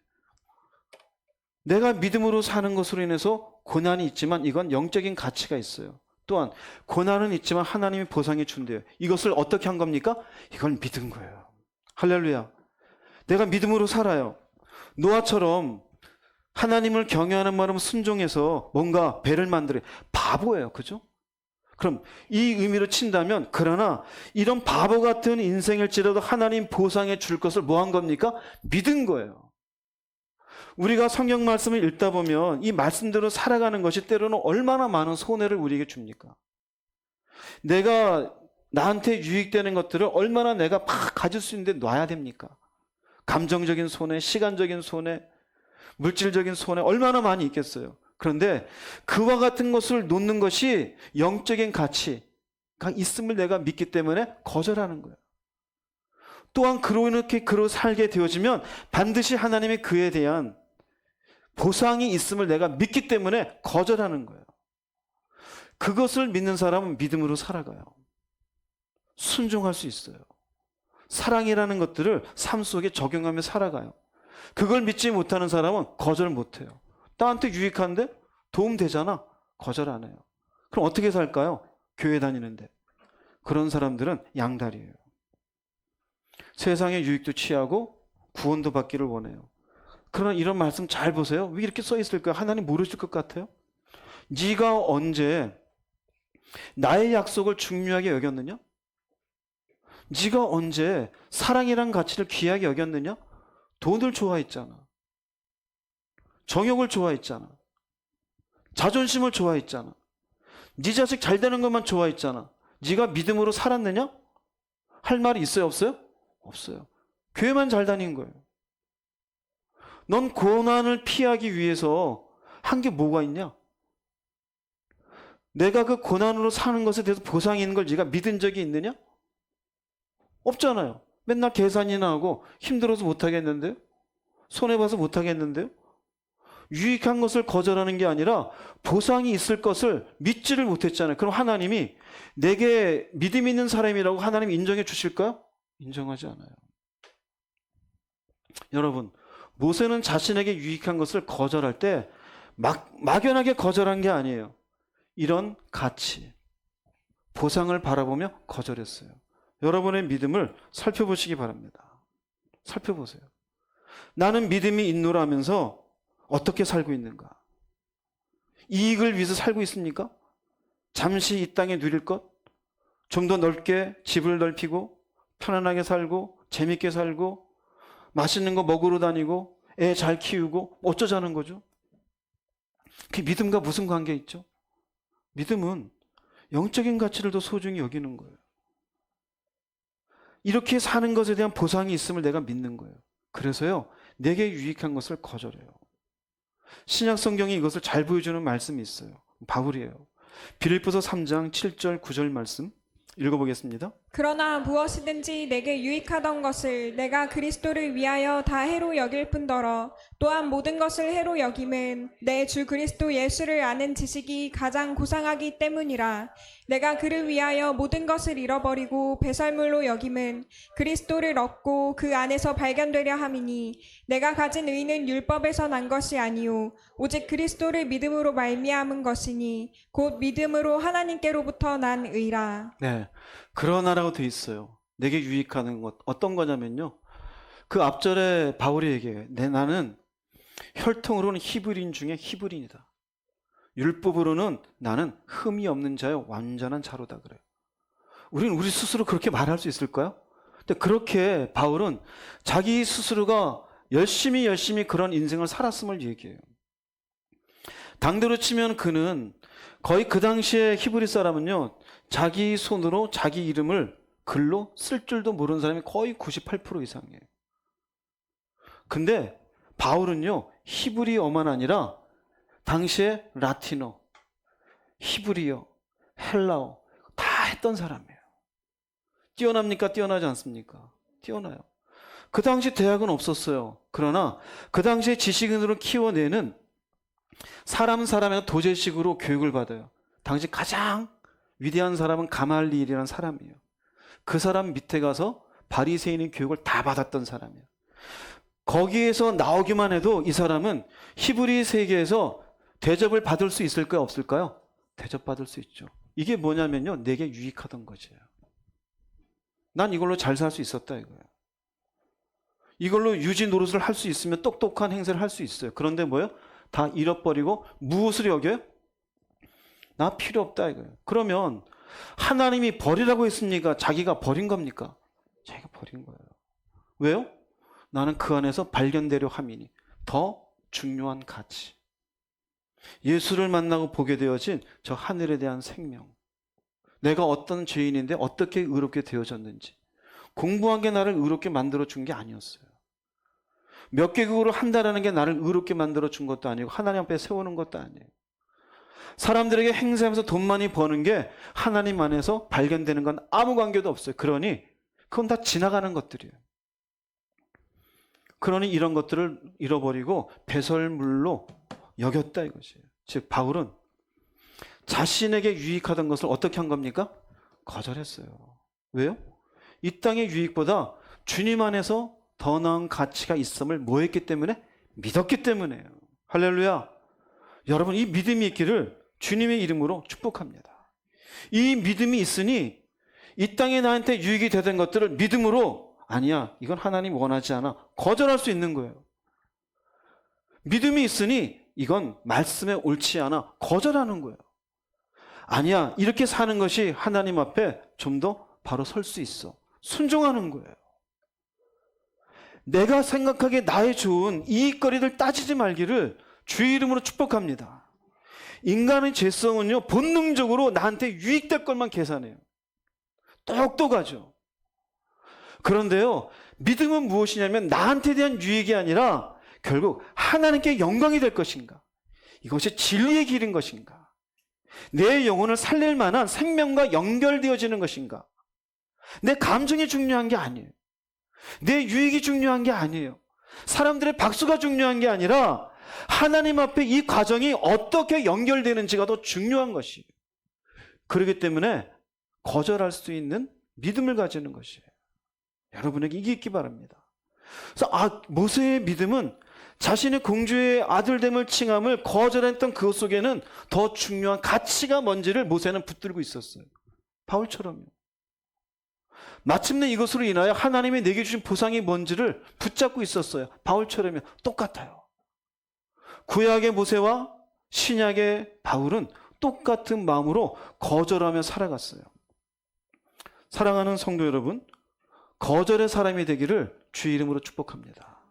내가 믿음으로 사는 것으로 인해서 고난이 있지만 이건 영적인 가치가 있어요. 또한 고난은 있지만 하나님이 보상해 준대요. 이것을 어떻게 한 겁니까? 이걸 믿은 거예요. 할렐루야. 내가 믿음으로 살아요. 노아처럼 하나님을 경외하는 마음 순종해서 뭔가 배를 만들어요. 바보예요. 그죠? 그럼 이 의미로 친다면, 그러나 이런 바보 같은 인생일지라도 하나님 보상해 줄 것을 뭐 한 겁니까? 믿은 거예요. 우리가 성경 말씀을 읽다 보면 이 말씀대로 살아가는 것이 때로는 얼마나 많은 손해를 우리에게 줍니까? 내가 나한테 유익되는 것들을 얼마나 내가 막 가질 수 있는데 놔야 됩니까? 감정적인 손해, 시간적인 손해, 물질적인 손해 얼마나 많이 있겠어요. 그런데 그와 같은 것을 놓는 것이 영적인 가치가 있음을 내가 믿기 때문에 거절하는 거예요. 또한 그로 살게 되어지면 반드시 하나님이 그에 대한 보상이 있음을 내가 믿기 때문에 거절하는 거예요. 그것을 믿는 사람은 믿음으로 살아가요. 순종할 수 있어요. 사랑이라는 것들을 삶 속에 적용하며 살아가요. 그걸 믿지 못하는 사람은 거절 못해요. 나한테 유익한데 도움 되잖아. 거절 안 해요. 그럼 어떻게 살까요? 교회 다니는데. 그런 사람들은 양다리예요. 세상의 유익도 취하고 구원도 받기를 원해요. 그러나 이런 말씀 잘 보세요. 왜 이렇게 써 있을까요? 하나님 모르실 것 같아요? 네가 언제 나의 약속을 중요하게 여겼느냐? 네가 언제 사랑이란 가치를 귀하게 여겼느냐? 돈을 좋아했잖아. 정욕을 좋아했잖아. 자존심을 좋아했잖아. 네 자식 잘 되는 것만 좋아했잖아. 네가 믿음으로 살았느냐? 할 말이 있어요, 없어요? 없어요. 교회만 잘 다닌 거예요. 넌 고난을 피하기 위해서 한 게 뭐가 있냐? 내가 그 고난으로 사는 것에 대해서 보상이 있는 걸 네가 믿은 적이 있느냐? 없잖아요. 맨날 계산이나 하고 힘들어서 못하겠는데요? 손해봐서 못하겠는데요? 유익한 것을 거절하는 게 아니라 보상이 있을 것을 믿지를 못했잖아요. 그럼 하나님이 내게 믿음 있는 사람이라고 하나님 인정해 주실까요? 인정하지 않아요. 여러분, 모세는 자신에게 유익한 것을 거절할 때 막연하게 거절한 게 아니에요. 이런 가치, 보상을 바라보며 거절했어요. 여러분의 믿음을 살펴보시기 바랍니다. 살펴보세요. 나는 믿음이 있노라면서 어떻게 살고 있는가? 이익을 위해서 살고 있습니까? 잠시 이 땅에 누릴 것? 좀 더 넓게 집을 넓히고 편안하게 살고 재밌게 살고 맛있는 거 먹으러 다니고 애 잘 키우고 어쩌자는 거죠? 그 믿음과 무슨 관계 있죠? 믿음은 영적인 가치를 더 소중히 여기는 거예요. 이렇게 사는 것에 대한 보상이 있음을 내가 믿는 거예요. 그래서요, 내게 유익한 것을 거절해요. 신약 성경이 이것을 잘 보여주는 말씀이 있어요. 바울이에요. 빌립보서 3장 7절 9절 말씀 읽어보겠습니다. 그러나 무엇이든지 내게 유익하던 것을 내가 그리스도를 위하여 다 해로 여길 뿐더러 또한 모든 것을 해로 여김은 내 주 그리스도 예수를 아는 지식이 가장 고상하기 때문이라. 내가 그를 위하여 모든 것을 잃어버리고 배설물로 여김은 그리스도를 얻고 그 안에서 발견되려 함이니 내가 가진 의는 율법에서 난 것이 아니요 오직 그리스도를 믿음으로 말미암은 것이니 곧 믿음으로 하나님께로부터 난 의라. 네, 그러나라고 돼 있어요. 내게 유익하는 것 어떤 거냐면요, 그 앞절에 바울이 얘기해요. 나는 혈통으로는 히브리인 중에 히브리인이다. 율법으로는 나는 흠이 없는 자요 완전한 자로다 그래요. 우리는 우리 스스로 그렇게 말할 수 있을까요? 근데 그렇게 바울은 자기 스스로가 열심히 그런 인생을 살았음을 얘기해요. 당대로 치면 그는 거의 그 당시에 히브리 사람은요, 자기 손으로 자기 이름을 글로 쓸 줄도 모르는 사람이 거의 98% 이상이에요. 근데 바울은요, 히브리어만 아니라 당시에 라틴어, 히브리어, 헬라어 다 했던 사람이에요. 뛰어납니까? 뛰어나지 않습니까? 뛰어나요. 그 당시 대학은 없었어요. 그러나 그 당시에 지식인으로 키워내는 사람에 도제식으로 교육을 받아요. 당시 가장 위대한 사람은 가말리엘이라는 사람이에요. 그 사람 밑에 가서 바리새인의 교육을 다 받았던 사람이에요. 거기에서 나오기만 해도 이 사람은 히브리 세계에서 대접을 받을 수 있을까요? 없을까요? 대접받을 수 있죠. 이게 뭐냐면요, 내게 유익하던 거죠. 난 이걸로 잘 살 수 있었다 이거예요. 이걸로 유지 노릇을 할 수 있으면 똑똑한 행세를 할 수 있어요. 그런데 뭐예요? 다 잃어버리고 무엇을 여겨요? 나 필요 없다 이거예요. 그러면 하나님이 버리라고 했습니까? 자기가 버린 겁니까? 자기가 버린 거예요. 왜요? 나는 그 안에서 발견되려 함이니. 더 중요한 가치. 예수를 만나고 보게 되어진 저 하늘에 대한 생명. 내가 어떤 죄인인데 어떻게 의롭게 되어졌는지. 공부한 게 나를 의롭게 만들어준 게 아니었어요. 몇 개국으로 한다라는 게 나를 의롭게 만들어준 것도 아니고 하나님 앞에 세우는 것도 아니에요. 사람들에게 행세하면서 돈 많이 버는 게 하나님 안에서 발견되는 건 아무 관계도 없어요. 그러니 그건 다 지나가는 것들이에요. 그러니 이런 것들을 잃어버리고 배설물로 여겼다 이것이에요. 즉 바울은 자신에게 유익하던 것을 어떻게 한 겁니까? 거절했어요. 왜요? 이 땅의 유익보다 주님 안에서 더 나은 가치가 있음을 뭐 했기 때문에? 믿었기 때문에요. 할렐루야. 여러분, 이 믿음이 있기를 주님의 이름으로 축복합니다. 이 믿음이 있으니 이 땅에 나한테 유익이 되던 것들을 믿음으로 아니야, 이건 하나님 원하지 않아, 거절할 수 있는 거예요. 믿음이 있으니 이건 말씀에 옳지 않아, 거절하는 거예요. 아니야, 이렇게 사는 것이 하나님 앞에 좀 더 바로 설 수 있어, 순종하는 거예요. 내가 생각하기에 나의 좋은 이익거리를 따지지 말기를 주의 이름으로 축복합니다. 인간의 죄성은요, 본능적으로 나한테 유익될 것만 계산해요. 똑똑하죠. 그런데요, 믿음은 무엇이냐면 나한테 대한 유익이 아니라 결국 하나님께 영광이 될 것인가, 이것이 진리의 길인 것인가, 내 영혼을 살릴 만한 생명과 연결되어지는 것인가. 내 감정이 중요한 게 아니에요. 내 유익이 중요한 게 아니에요. 사람들의 박수가 중요한 게 아니라 하나님 앞에 이 과정이 어떻게 연결되는지가 더 중요한 것이에요. 그렇기 때문에 거절할 수 있는 믿음을 가지는 것이에요. 여러분에게 이게 있기 바랍니다. 그래서 모세의 믿음은 자신의 공주의 아들됨을 칭함을 거절했던 그것 속에는 더 중요한 가치가 뭔지를 모세는 붙들고 있었어요. 바울처럼요. 마침내 이것으로 인하여 하나님이 내게 주신 보상이 뭔지를 붙잡고 있었어요. 바울처럼요. 똑같아요. 구약의 모세와 신약의 바울은 똑같은 마음으로 거절하며 살아갔어요. 사랑하는 성도 여러분, 거절의 사람이 되기를 주의 이름으로 축복합니다.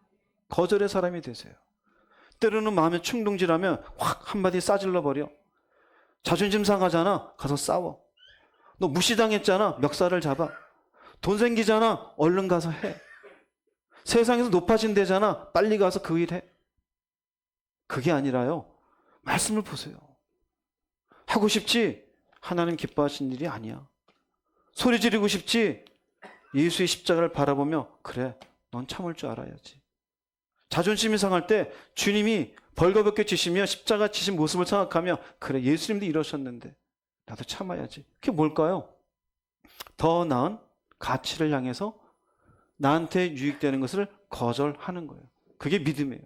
거절의 사람이 되세요. 때로는 마음에 충동질하면 확 한마디 싸질러 버려. 자존심 상하잖아, 가서 싸워. 너 무시당했잖아, 멱살을 잡아. 돈 생기잖아, 얼른 가서 해. 세상에서 높아진대잖아, 빨리 가서 그 일 해. 그게 아니라요, 말씀을 보세요. 하고 싶지? 하나님 기뻐하신 일이 아니야. 소리 지르고 싶지? 예수의 십자가를 바라보며 그래, 넌 참을 줄 알아야지. 자존심이 상할 때 주님이 벌거벗게 지시며 십자가 지신 모습을 생각하며 그래, 예수님도 이러셨는데 나도 참아야지. 그게 뭘까요? 더 나은 가치를 향해서 나한테 유익되는 것을 거절하는 거예요. 그게 믿음이에요.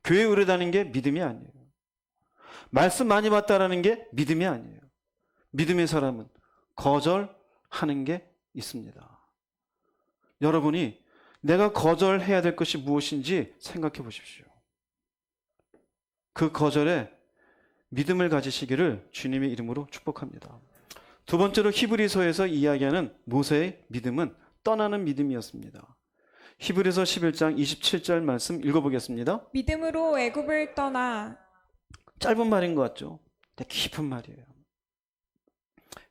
교회 오래 다니는 게 믿음이 아니에요. 말씀 많이 받다라는 게 믿음이 아니에요. 믿음의 사람은 거절하는 게 있습니다. 여러분이 내가 거절해야 될 것이 무엇인지 생각해 보십시오. 그 거절에 믿음을 가지시기를 주님의 이름으로 축복합니다. 두 번째로 히브리서에서 이야기하는 모세의 믿음은 떠나는 믿음이었습니다. 히브리서 11장 27절 말씀 읽어보겠습니다. 믿음으로 애굽을 떠나. 짧은 말인 것 같죠? 근데 깊은 말이에요.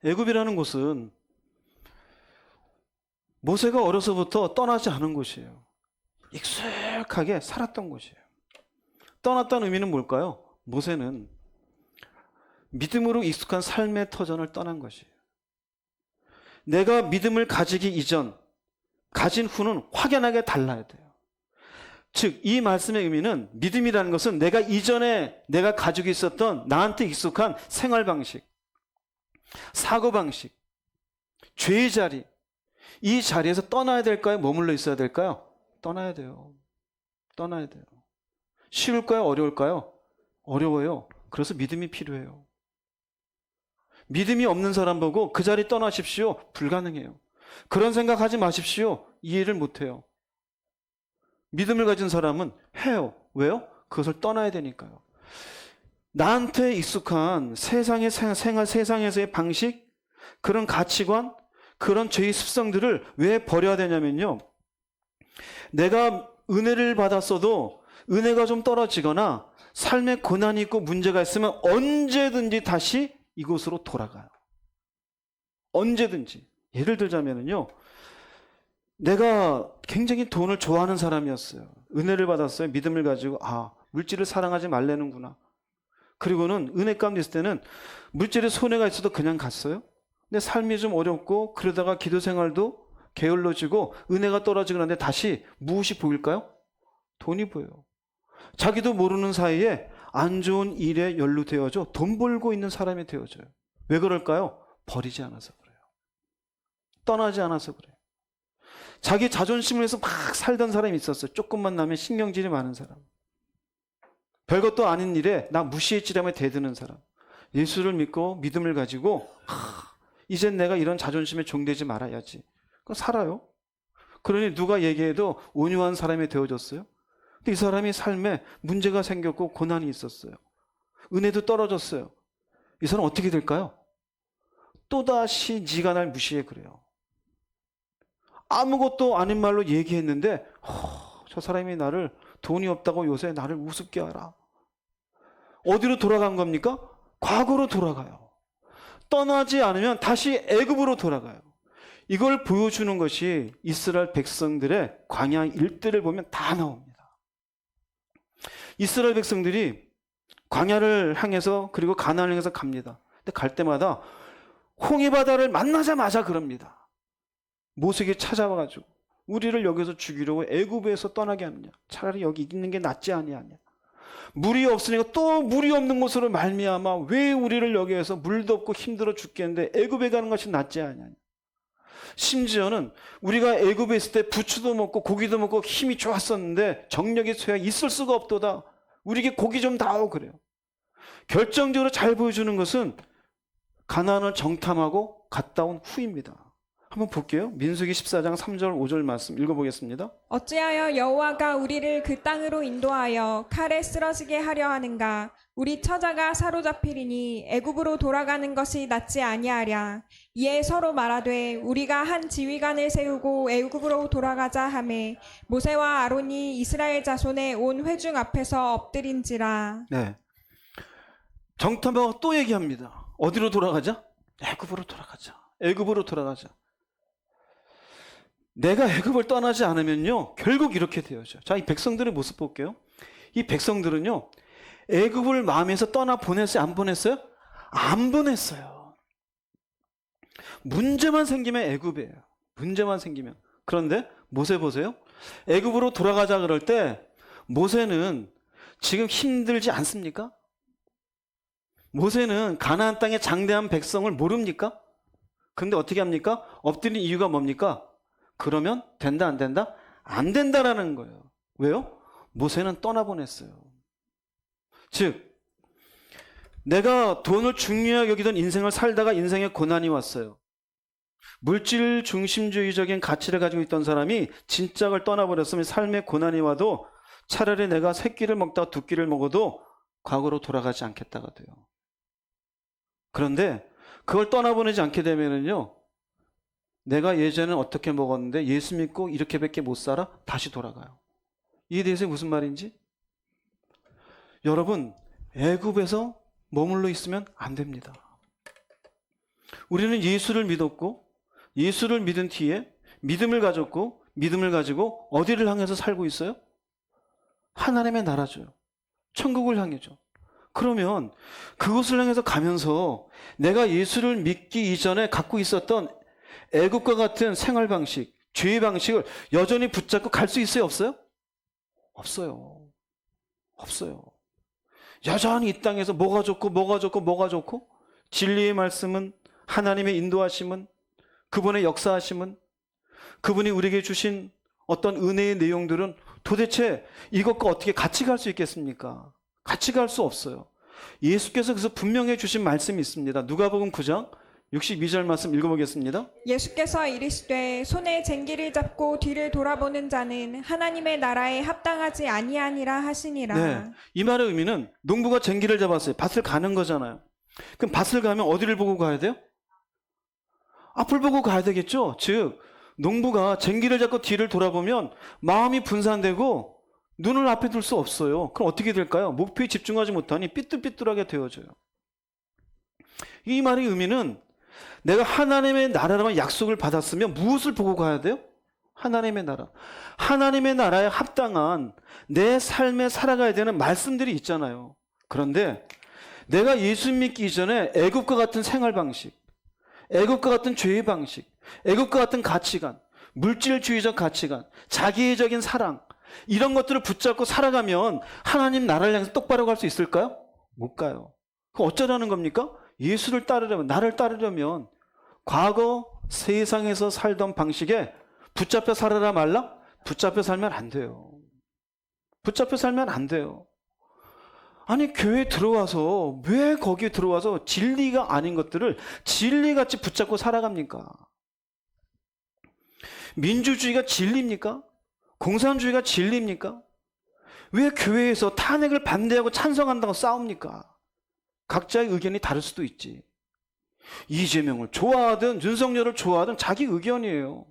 애굽이라는 곳은 모세가 어려서부터 떠나지 않은 곳이에요. 익숙하게 살았던 곳이에요. 떠났다는 의미는 뭘까요? 모세는 믿음으로 익숙한 삶의 터전을 떠난 것이에요. 내가 믿음을 가지기 이전 가진 후는 확연하게 달라야 돼요. 즉, 이 말씀의 의미는 믿음이라는 것은 내가 이전에 내가 가지고 있었던 나한테 익숙한 생활 방식, 사고 방식, 죄의 자리, 이 자리에서 떠나야 될까요? 머물러 있어야 될까요? 떠나야 돼요. 떠나야 돼요. 쉬울까요? 어려울까요? 어려워요. 그래서 믿음이 필요해요. 믿음이 없는 사람 보고 그 자리 떠나십시오. 불가능해요. 그런 생각하지 마십시오. 이해를 못해요. 믿음을 가진 사람은 해요. 왜요? 그것을 떠나야 되니까요. 나한테 익숙한 세상의 생활, 세상에서의 방식, 그런 가치관, 그런 죄의 습성들을 왜 버려야 되냐면요. 내가 은혜를 받았어도 은혜가 좀 떨어지거나 삶에 고난이 있고 문제가 있으면 언제든지 다시 이곳으로 돌아가요. 언제든지. 예를 들자면요. 내가 굉장히 돈을 좋아하는 사람이었어요. 은혜를 받았어요. 믿음을 가지고 물질을 사랑하지 말라는구나. 그리고는 은혜 가운데 있을 때는 물질에 손해가 있어도 그냥 갔어요. 근데 삶이 좀 어렵고 그러다가 기도 생활도 게을러지고 은혜가 떨어지고 하는데 다시 무엇이 보일까요? 돈이 보여요. 자기도 모르는 사이에 안 좋은 일에 연루되어져 돈 벌고 있는 사람이 되어져요. 왜 그럴까요? 버리지 않아서 그래요. 떠나지 않아서 그래요. 자기 자존심을 위해서 막 살던 사람이 있었어요. 조금만 나면 신경질이 많은 사람. 별것도 아닌 일에 나 무시했지라며 대드는 사람. 예수를 믿고 믿음을 가지고 이젠 내가 이런 자존심에 종되지 말아야지. 그거 살아요. 그러니 누가 얘기해도 온유한 사람이 되어졌어요. 근데 이 사람이 삶에 문제가 생겼고 고난이 있었어요. 은혜도 떨어졌어요. 이 사람 어떻게 될까요? 또다시 네가 날 무시해 그래요. 아무것도 아닌 말로 얘기했는데 저 사람이 나를 돈이 없다고 요새 나를 우습게 하라. 어디로 돌아간 겁니까? 과거로 돌아가요. 떠나지 않으면 다시 애굽으로 돌아가요. 이걸 보여주는 것이 이스라엘 백성들의 광야 일대를 보면 다 나옵니다. 이스라엘 백성들이 광야를 향해서 그리고 가나안을 향해서 갑니다. 근데 갈 때마다 홍해 바다를 만나자마자 그럽니다. 모세에게 찾아와가지고 우리를 여기서 죽이려고 애굽에서 떠나게 하느냐. 차라리 여기 있는 게 낫지 아니하냐. 물이 없으니까 또 물이 없는 곳으로 말미암아 왜 우리를 여기에서 물도 없고 힘들어 죽겠는데 애굽에 가는 것이 낫지 아니하냐. 심지어는 우리가 애굽에 있을 때 부추도 먹고 고기도 먹고 힘이 좋았었는데 정력의 쇠가 있을 수가 없도다. 우리에게 고기 좀 다오 그래요. 결정적으로 잘 보여주는 것은 가나안을 정탐하고 갔다 온 후입니다. 한번 볼게요. 민수기 14장 3절 5절 말씀 읽어보겠습니다. 어찌하여 여호와가 우리를 그 땅으로 인도하여 칼에 쓰러지게 하려 하는가? 우리 처자가 사로잡히리니 애굽으로 돌아가는 것이 낫지 아니하랴. 이에 서로 말하되 우리가 한 지휘관을 세우고 애굽으로 돌아가자 하매 모세와 아론이 이스라엘 자손의 온 회중 앞에서 엎드린지라. 네. 정탐하고 또 얘기합니다. 어디로 돌아가자? 애굽으로 돌아가자. 애굽으로 돌아가자. 내가 애굽을 떠나지 않으면요 결국 이렇게 되어져요. 자, 이 백성들의 모습 볼게요. 이 백성들은요 애굽을 마음에서 떠나 보냈어요? 안 보냈어요? 안 보냈어요. 문제만 생기면 애굽이에요. 문제만 생기면. 그런데 모세 보세요. 애굽으로 돌아가자 그럴 때 모세는 지금 힘들지 않습니까? 모세는 가나안 땅의 장대한 백성을 모릅니까? 근데 어떻게 합니까? 엎드린 이유가 뭡니까? 그러면 된다 안 된다? 안 된다라는 거예요. 왜요? 모세는 떠나보냈어요. 즉 내가 돈을 중요하게 여기던 인생을 살다가 인생에 고난이 왔어요. 물질 중심주의적인 가치를 가지고 있던 사람이 진짝을 떠나버렸으면 삶에 고난이 와도 차라리 내가 세 끼를 먹다가 두 끼를 먹어도 과거로 돌아가지 않겠다가 돼요. 그런데 그걸 떠나보내지 않게 되면은요 내가 예전에 어떻게 먹었는데 예수 믿고 이렇게밖에 못 살아? 다시 돌아가요. 이에 대해서 무슨 말인지? 여러분 애굽에서 머물러 있으면 안 됩니다. 우리는 예수를 믿었고 예수를 믿은 뒤에 믿음을 가졌고 믿음을 가지고 어디를 향해서 살고 있어요? 하나님의 나라죠. 천국을 향해죠. 그러면 그곳을 향해서 가면서 내가 예수를 믿기 이전에 갖고 있었던 애굽과 같은 생활 방식, 죄의 방식을 여전히 붙잡고 갈 수 있어요? 없어요? 없어요. 없어요. 여전히 이 땅에서 뭐가 좋고 진리의 말씀은, 하나님의 인도하심은, 그분의 역사하심은, 그분이 우리에게 주신 어떤 은혜의 내용들은 도대체 이것과 어떻게 같이 갈 수 있겠습니까? 같이 갈 수 없어요. 예수께서 그래서 분명히 주신 말씀이 있습니다. 누가복음 9장 62절 말씀 읽어보겠습니다. 예수께서 이르시되 손에 쟁기를 잡고 뒤를 돌아보는 자는 하나님의 나라에 합당하지 아니하니라 하시니라. 네, 이 말의 의미는 농부가 쟁기를 잡았어요. 밭을 가는 거잖아요. 그럼 밭을 가면 어디를 보고 가야 돼요? 앞을 보고 가야 되겠죠. 즉 농부가 쟁기를 잡고 뒤를 돌아보면 마음이 분산되고 눈을 앞에 둘 수 없어요. 그럼 어떻게 될까요? 목표에 집중하지 못하니 삐뚤삐뚤하게 되어져요. 이 말의 의미는 내가 하나님의 나라라는 약속을 받았으면 무엇을 보고 가야 돼요? 하나님의 나라. 하나님의 나라에 합당한 내 삶에 살아가야 되는 말씀들이 있잖아요. 그런데 내가 예수 믿기 이전에 애굽과 같은 생활 방식, 애굽과 같은 죄의 방식, 애굽과 같은 가치관, 물질주의적 가치관, 자기애적인 사랑, 이런 것들을 붙잡고 살아가면 하나님 나라를 향해서 똑바로 갈 수 있을까요? 못 가요. 그럼 어쩌라는 겁니까? 예수를 따르려면, 나를 따르려면 과거 세상에서 살던 방식에 붙잡혀 살아라 말라? 붙잡혀 살면 안 돼요. 붙잡혀 살면 안 돼요. 아니 교회 들어와서 왜 거기에 들어와서 진리가 아닌 것들을 진리같이 붙잡고 살아갑니까? 민주주의가 진리입니까? 공산주의가 진리입니까? 왜 교회에서 탄핵을 반대하고 찬성한다고 싸웁니까? 각자의 의견이 다를 수도 있지. 이재명을 좋아하든 윤석열을 좋아하든 자기 의견이에요.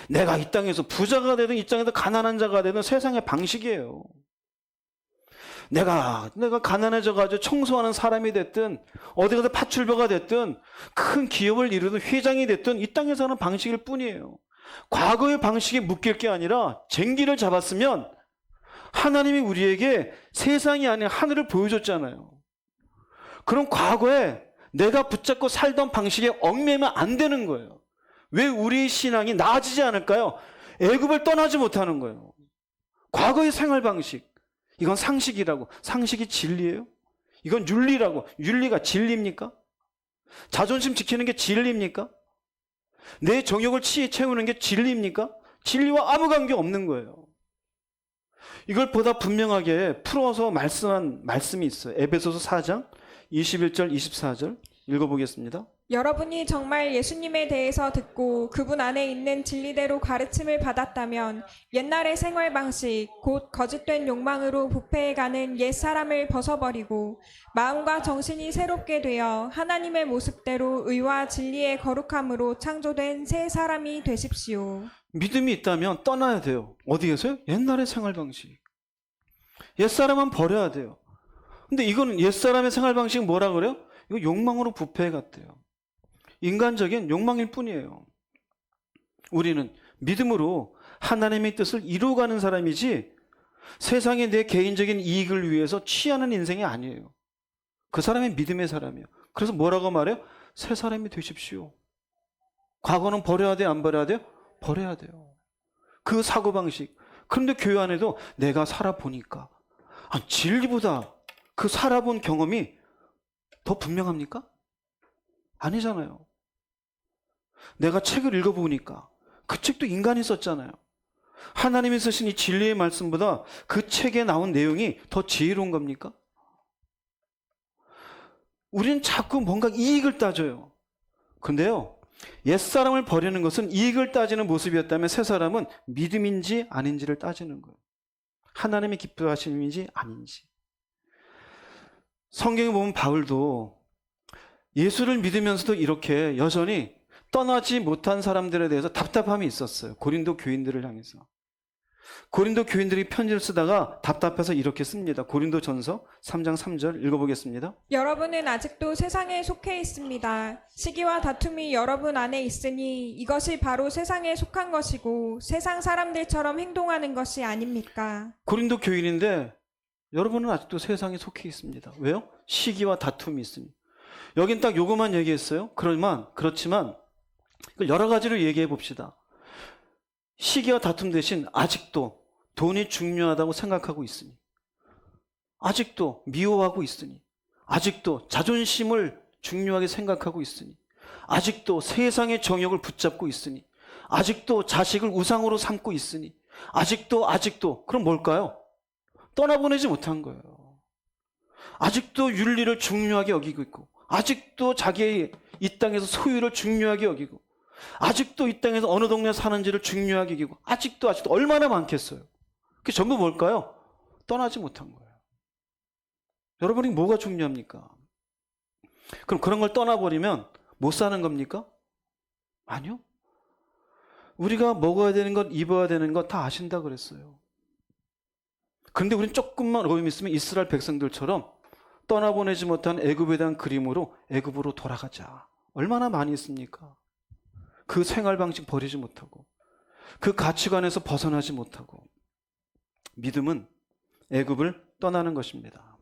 내가 이 땅에서 부자가 되든 이 땅에서 가난한 자가 되든 세상의 방식이에요. 내가 가난해져가지고 청소하는 사람이 됐든 어디 가서 파출부가 됐든 큰 기업을 이루든 회장이 됐든 이 땅에서 하는 방식일 뿐이에요. 과거의 방식에 묶일 게 아니라 쟁기를 잡았으면 하나님이 우리에게 세상이 아닌 하늘을 보여줬잖아요. 그럼 과거에 내가 붙잡고 살던 방식에 얽매면 안 되는 거예요. 왜 우리의 신앙이 나아지지 않을까요? 애굽을 떠나지 못하는 거예요. 과거의 생활 방식, 이건 상식이라고. 상식이 진리예요? 이건 윤리라고. 윤리가 진리입니까? 자존심 지키는 게 진리입니까? 내 정욕을 채우는 게 진리입니까? 진리와 아무 관계 없는 거예요. 이걸 보다 분명하게 풀어서 말씀한 말씀이 있어요. 에베소서 4장 21절 24절 읽어보겠습니다. 여러분이 정말 예수님에 대해서 듣고 그분 안에 있는 진리대로 가르침을 받았다면 옛날의 생활 방식, 곧 거짓된 욕망으로 부패해가는 옛 사람을 벗어버리고 마음과 정신이 새롭게 되어 하나님의 모습대로 의와 진리의 거룩함으로 창조된 새 사람이 되십시오. 믿음이 있다면 떠나야 돼요. 어디에서요? 옛날의 생활 방식. 옛사람은 버려야 돼요. 근데 이건 옛사람의 생활 방식은 뭐라 그래요? 이거 욕망으로 부패해 갔대요. 인간적인 욕망일 뿐이에요. 우리는 믿음으로 하나님의 뜻을 이루어가는 사람이지 세상에 내 개인적인 이익을 위해서 취하는 인생이 아니에요. 그 사람이 믿음의 사람이에요. 그래서 뭐라고 말해요? 새 사람이 되십시오. 과거는 버려야 돼요? 안 버려야 돼요? 버려야 돼요. 그 사고방식. 그런데 교회 안에도 내가 살아보니까 진리보다 그 살아본 경험이 더 분명합니까? 아니잖아요. 내가 책을 읽어보니까 그 책도 인간이 썼잖아요. 하나님이 쓰신 이 진리의 말씀보다 그 책에 나온 내용이 더 지혜로운 겁니까? 우리는 자꾸 뭔가 이익을 따져요. 근데요, 옛사람을 버리는 것은 이익을 따지는 모습이었다면 새 사람은 믿음인지 아닌지를 따지는 거예요. 하나님이 기뻐하시는지 아닌지. 성경에 보면 바울도 예수를 믿으면서도 이렇게 여전히 떠나지 못한 사람들에 대해서 답답함이 있었어요. 고린도 교인들을 향해서. 고린도 교인들이 편지를 쓰다가 답답해서 이렇게 씁니다. 고린도전서 3장 3절 읽어보겠습니다. 여러분은 아직도 세상에 속해 있습니다. 시기와 다툼이 여러분 안에 있으니 이것이 바로 세상에 속한 것이고 세상 사람들처럼 행동하는 것이 아닙니까? 고린도 교인인데 여러분은 아직도 세상에 속해 있습니다. 왜요? 시기와 다툼이 있으니. 여긴 딱 요거만 얘기했어요. 그렇지만 여러 가지로 얘기해 봅시다. 시기와 다툼 대신 아직도 돈이 중요하다고 생각하고 있으니, 아직도 미워하고 있으니, 아직도 자존심을 중요하게 생각하고 있으니, 아직도 세상의 정욕을 붙잡고 있으니, 아직도 자식을 우상으로 삼고 있으니, 아직도 그럼 뭘까요? 떠나보내지 못한 거예요. 아직도 윤리를 중요하게 여기고 있고, 아직도 자기의 이 땅에서 소유를 중요하게 여기고, 아직도 이 땅에서 어느 동네 사는지를 중요하게 여기고, 아직도 얼마나 많겠어요. 그게 전부 뭘까요? 떠나지 못한 거예요. 여러분이 뭐가 중요합니까? 그럼 그런 걸 떠나버리면 못 사는 겁니까? 아니요. 우리가 먹어야 되는 것, 입어야 되는 것 다 아신다 그랬어요. 그런데 우리는 조금만 어려움이 있으면 이스라엘 백성들처럼 떠나보내지 못한 애굽에 대한 그림으로 애굽으로 돌아가자. 얼마나 많이 있습니까? 그 생활 방식 버리지 못하고, 그 가치관에서 벗어나지 못하고. 믿음은 애굽을 떠나는 것입니다.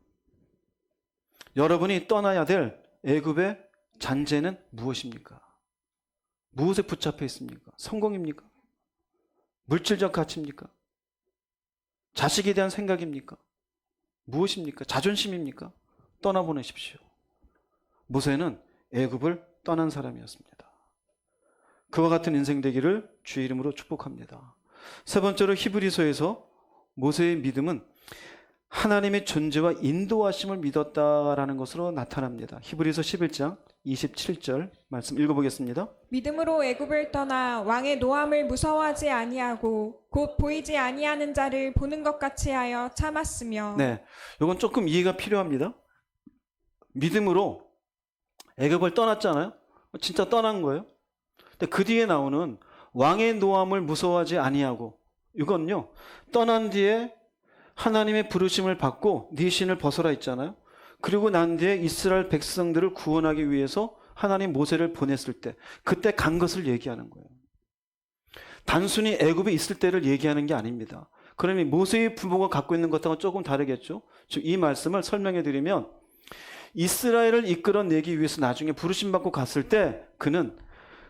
여러분이 떠나야 될 애굽의 잔재는 무엇입니까? 무엇에 붙잡혀 있습니까? 성공입니까? 물질적 가치입니까? 자식에 대한 생각입니까? 무엇입니까? 자존심입니까? 떠나보내십시오. 모세는 애굽을 떠난 사람이었습니다. 그와 같은 인생 되기를 주의 이름으로 축복합니다. 세 번째로 히브리서에서 모세의 믿음은 하나님의 존재와 인도하심을 믿었다라는 것으로 나타납니다. 히브리서 11장 27절 말씀 읽어보겠습니다. 믿음으로 애굽을 떠나 왕의 노함을 무서워하지 아니하고 곧 보이지 아니하는 자를 보는 것 같이 하여 참았으며. 네, 이건 조금 이해가 필요합니다. 믿음으로 애굽을 떠났잖아요. 진짜 떠난 거예요. 근데 그 뒤에 나오는 왕의 노함을 무서워하지 아니하고, 이건요, 떠난 뒤에 하나님의 부르심을 받고 네 신을 벗어라 있잖아요. 그리고 난 뒤에 이스라엘 백성들을 구원하기 위해서 하나님 모세를 보냈을 때, 그때 간 것을 얘기하는 거예요. 단순히 애굽에 있을 때를 얘기하는 게 아닙니다. 그러면 모세의 부모가 갖고 있는 것하고는 조금 다르겠죠. 이 말씀을 설명해 드리면, 이스라엘을 이끌어내기 위해서 나중에 부르심 받고 갔을 때 그는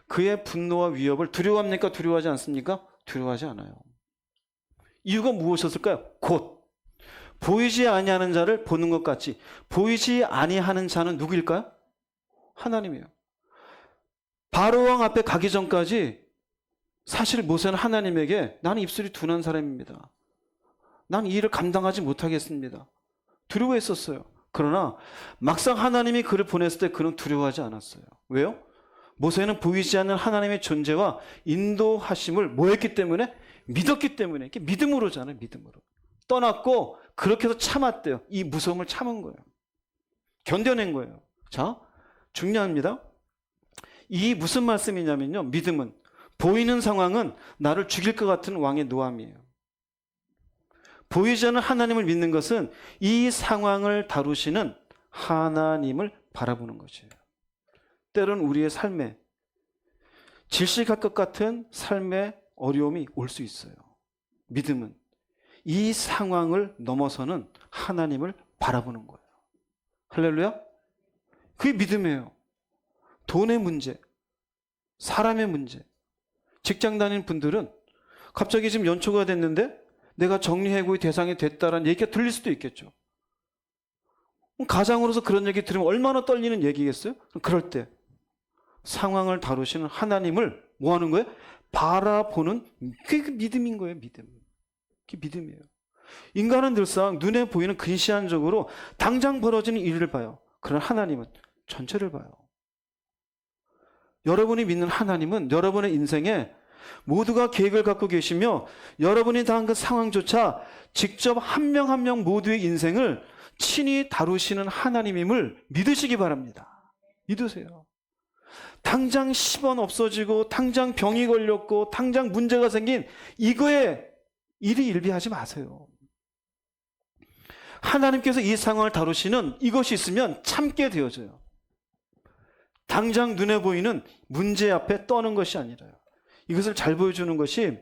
그의 분노와 위협을 두려워합니까? 두려워하지 않습니까? 두려워하지 않아요. 이유가 무엇이었을까요? 곧 보이지 아니하는 자를 보는 것 같이. 보이지 아니하는 자는 누구일까요? 하나님이에요. 바로 왕 앞에 가기 전까지 사실 모세는 하나님에게 나는 입술이 둔한 사람입니다. 난 이 일을 감당하지 못하겠습니다. 두려워했었어요. 그러나 막상 하나님이 그를 보냈을 때 그는 두려워하지 않았어요. 왜요? 모세는 보이지 않는 하나님의 존재와 인도하심을 뭐 했기 때문에? 믿었기 때문에. 이게 믿음으로잖아요. 믿음으로. 떠났고 그렇게 해서 참았대요. 이 무서움을 참은 거예요. 견뎌낸 거예요. 자, 중요합니다. 이 무슨 말씀이냐면요, 믿음은 보이는 상황은 나를 죽일 것 같은 왕의 노함이에요. 보이지 않는 하나님을 믿는 것은 이 상황을 다루시는 하나님을 바라보는 것이에요. 때론 우리의 삶에 질식할 것 같은 삶의 어려움이 올 수 있어요. 믿음은 이 상황을 넘어서는 하나님을 바라보는 거예요. 할렐루야? 그게 믿음이에요. 돈의 문제, 사람의 문제. 직장 다니는 분들은 갑자기 지금 연초가 됐는데 내가 정리해고의 대상이 됐다라는 얘기가 들릴 수도 있겠죠. 가장으로서 그런 얘기 들으면 얼마나 떨리는 얘기겠어요? 그럴 때 상황을 다루시는 하나님을 뭐 하는 거예요? 바라보는, 그게 믿음인 거예요. 믿음. 그게 믿음이에요. 인간은 늘상 눈에 보이는 근시안적으로 당장 벌어지는 일을 봐요. 그러나 하나님은 전체를 봐요. 여러분이 믿는 하나님은 여러분의 인생에 모두가 계획을 갖고 계시며 여러분이 당한 그 상황조차 직접 한 명 한 명 모두의 인생을 친히 다루시는 하나님임을 믿으시기 바랍니다. 믿으세요. 당장 10원 없어지고 당장 병이 걸렸고 당장 문제가 생긴 이거에 일이 일비하지 마세요. 하나님께서 이 상황을 다루시는 이것이 있으면 참게 되어져요. 당장 눈에 보이는 문제 앞에 떠는 것이 아니라요. 이것을 잘 보여주는 것이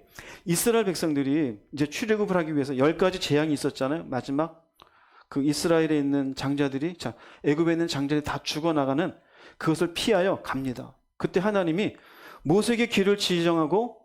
이스라엘 백성들이 이제 출애굽을 하기 위해서 10가지 재앙이 있었잖아요. 마지막 그 이스라엘에 있는 장자들이, 애굽에 있는 장자들이 다 죽어나가는 그것을 피하여 갑니다. 그때 하나님이 모세에게 길을 지정하고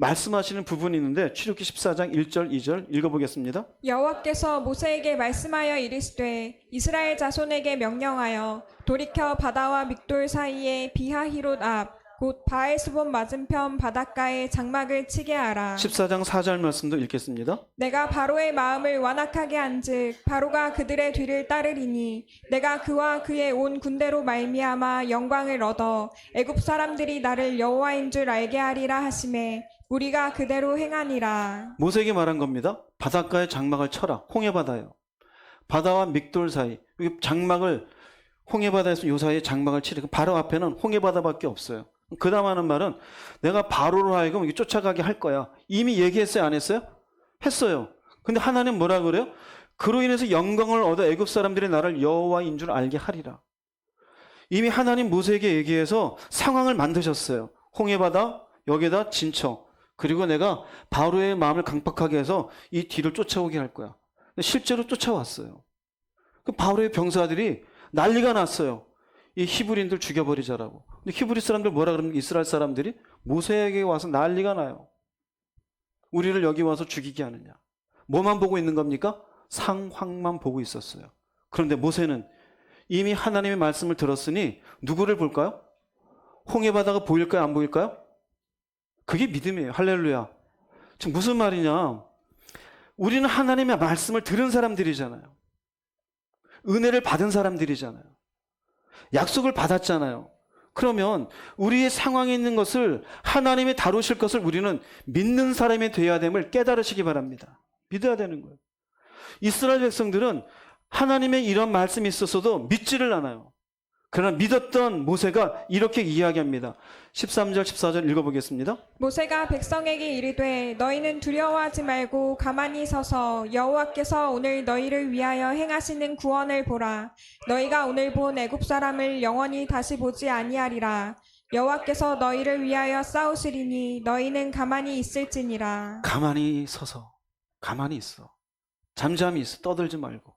말씀하시는 부분이 있는데 출애굽기 14장 1절 2절 읽어보겠습니다. 여호와께서 모세에게 말씀하여 이르시되 이스라엘 자손에게 명령하여 돌이켜 바다와 믹돌 사이에 비하히롯 앞 곧 바알스본 맞은편 바닷가에 장막을 치게 하라. 14장 4절 말씀도 읽겠습니다. 내가 바로의 마음을 완악하게 한즉 바로가 그들의 뒤를 따르리니 내가 그와 그의 온 군대로 말미암아 영광을 얻어 애굽 사람들이 나를 여호와인 줄 알게 하리라 하시매 우리가 그대로 행하니라. 모세에게 말한 겁니다. 바닷가에 장막을 쳐라. 홍해바다요. 바다와 믹돌 사이 여기 장막을 홍해바다에서 요 사이에 장막을 치래. 바로 앞에는 홍해바다밖에 없어요. 그 다음 하는 말은 내가 바로로 하여금 여기 쫓아가게 할 거야. 이미 얘기했어요? 안 했어요? 했어요. 근데 하나님 뭐라 그래요? 그로 인해서 영광을 얻어 애굽 사람들이 나를 여호와인 줄 알게 하리라. 이미 하나님 모세에게 얘기해서 상황을 만드셨어요. 홍해바다, 여기에다 진척. 그리고 내가 바로의 마음을 강팍하게 해서 이 뒤를 쫓아오게 할 거야. 실제로 쫓아왔어요. 그 바로의 병사들이 난리가 났어요. 이 히브리인들 죽여버리자라고. 근데 히브리 사람들 뭐라 그럽니까? 이스라엘 사람들이 모세에게 와서 난리가 나요. 우리를 여기 와서 죽이게 하느냐. 뭐만 보고 있는 겁니까? 상황만 보고 있었어요. 그런데 모세는 이미 하나님의 말씀을 들었으니 누구를 볼까요? 홍해바다가 보일까요? 안 보일까요? 그게 믿음이에요. 할렐루야. 지금 무슨 말이냐? 우리는 하나님의 말씀을 들은 사람들이잖아요. 은혜를 받은 사람들이잖아요. 약속을 받았잖아요. 그러면 우리의 상황에 있는 것을 하나님이 다루실 것을 우리는 믿는 사람이 되어야 됨을 깨달으시기 바랍니다. 믿어야 되는 거예요. 이스라엘 백성들은 하나님의 이런 말씀이 있었어도 믿지를 않아요. 그러나 믿었던 모세가 이렇게 이야기합니다. 13절 14절 읽어보겠습니다. 모세가 백성에게 이르되 너희는 두려워하지 말고 가만히 서서 여호와께서 오늘 너희를 위하여 행하시는 구원을 보라. 너희가 오늘 본 애굽 사람을 영원히 다시 보지 아니하리라. 여호와께서 너희를 위하여 싸우시리니 너희는 가만히 있을지니라. 가만히 서서 가만히 있어. 잠잠히 있어. 떠들지 말고.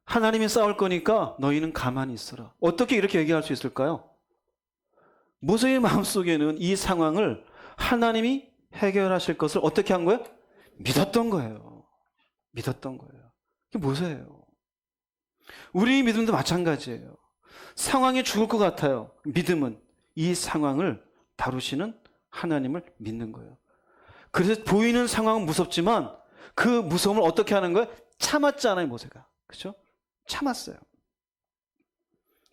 하나님이 싸울 거니까 너희는 가만히 있어라. 어떻게 이렇게 얘기할 수 있을까요? 모세의 마음속에는 이 상황을 하나님이 해결하실 것을 어떻게 한 거예요? 믿었던 거예요. 믿었던 거예요. 이게 모세예요. 우리 믿음도 마찬가지예요. 상황이 죽을 것 같아요. 믿음은 이 상황을 다루시는 하나님을 믿는 거예요. 그래서 보이는 상황은 무섭지만 그 무서움을 어떻게 하는 거예요? 참았잖아요, 모세가. 그렇죠? 참았어요.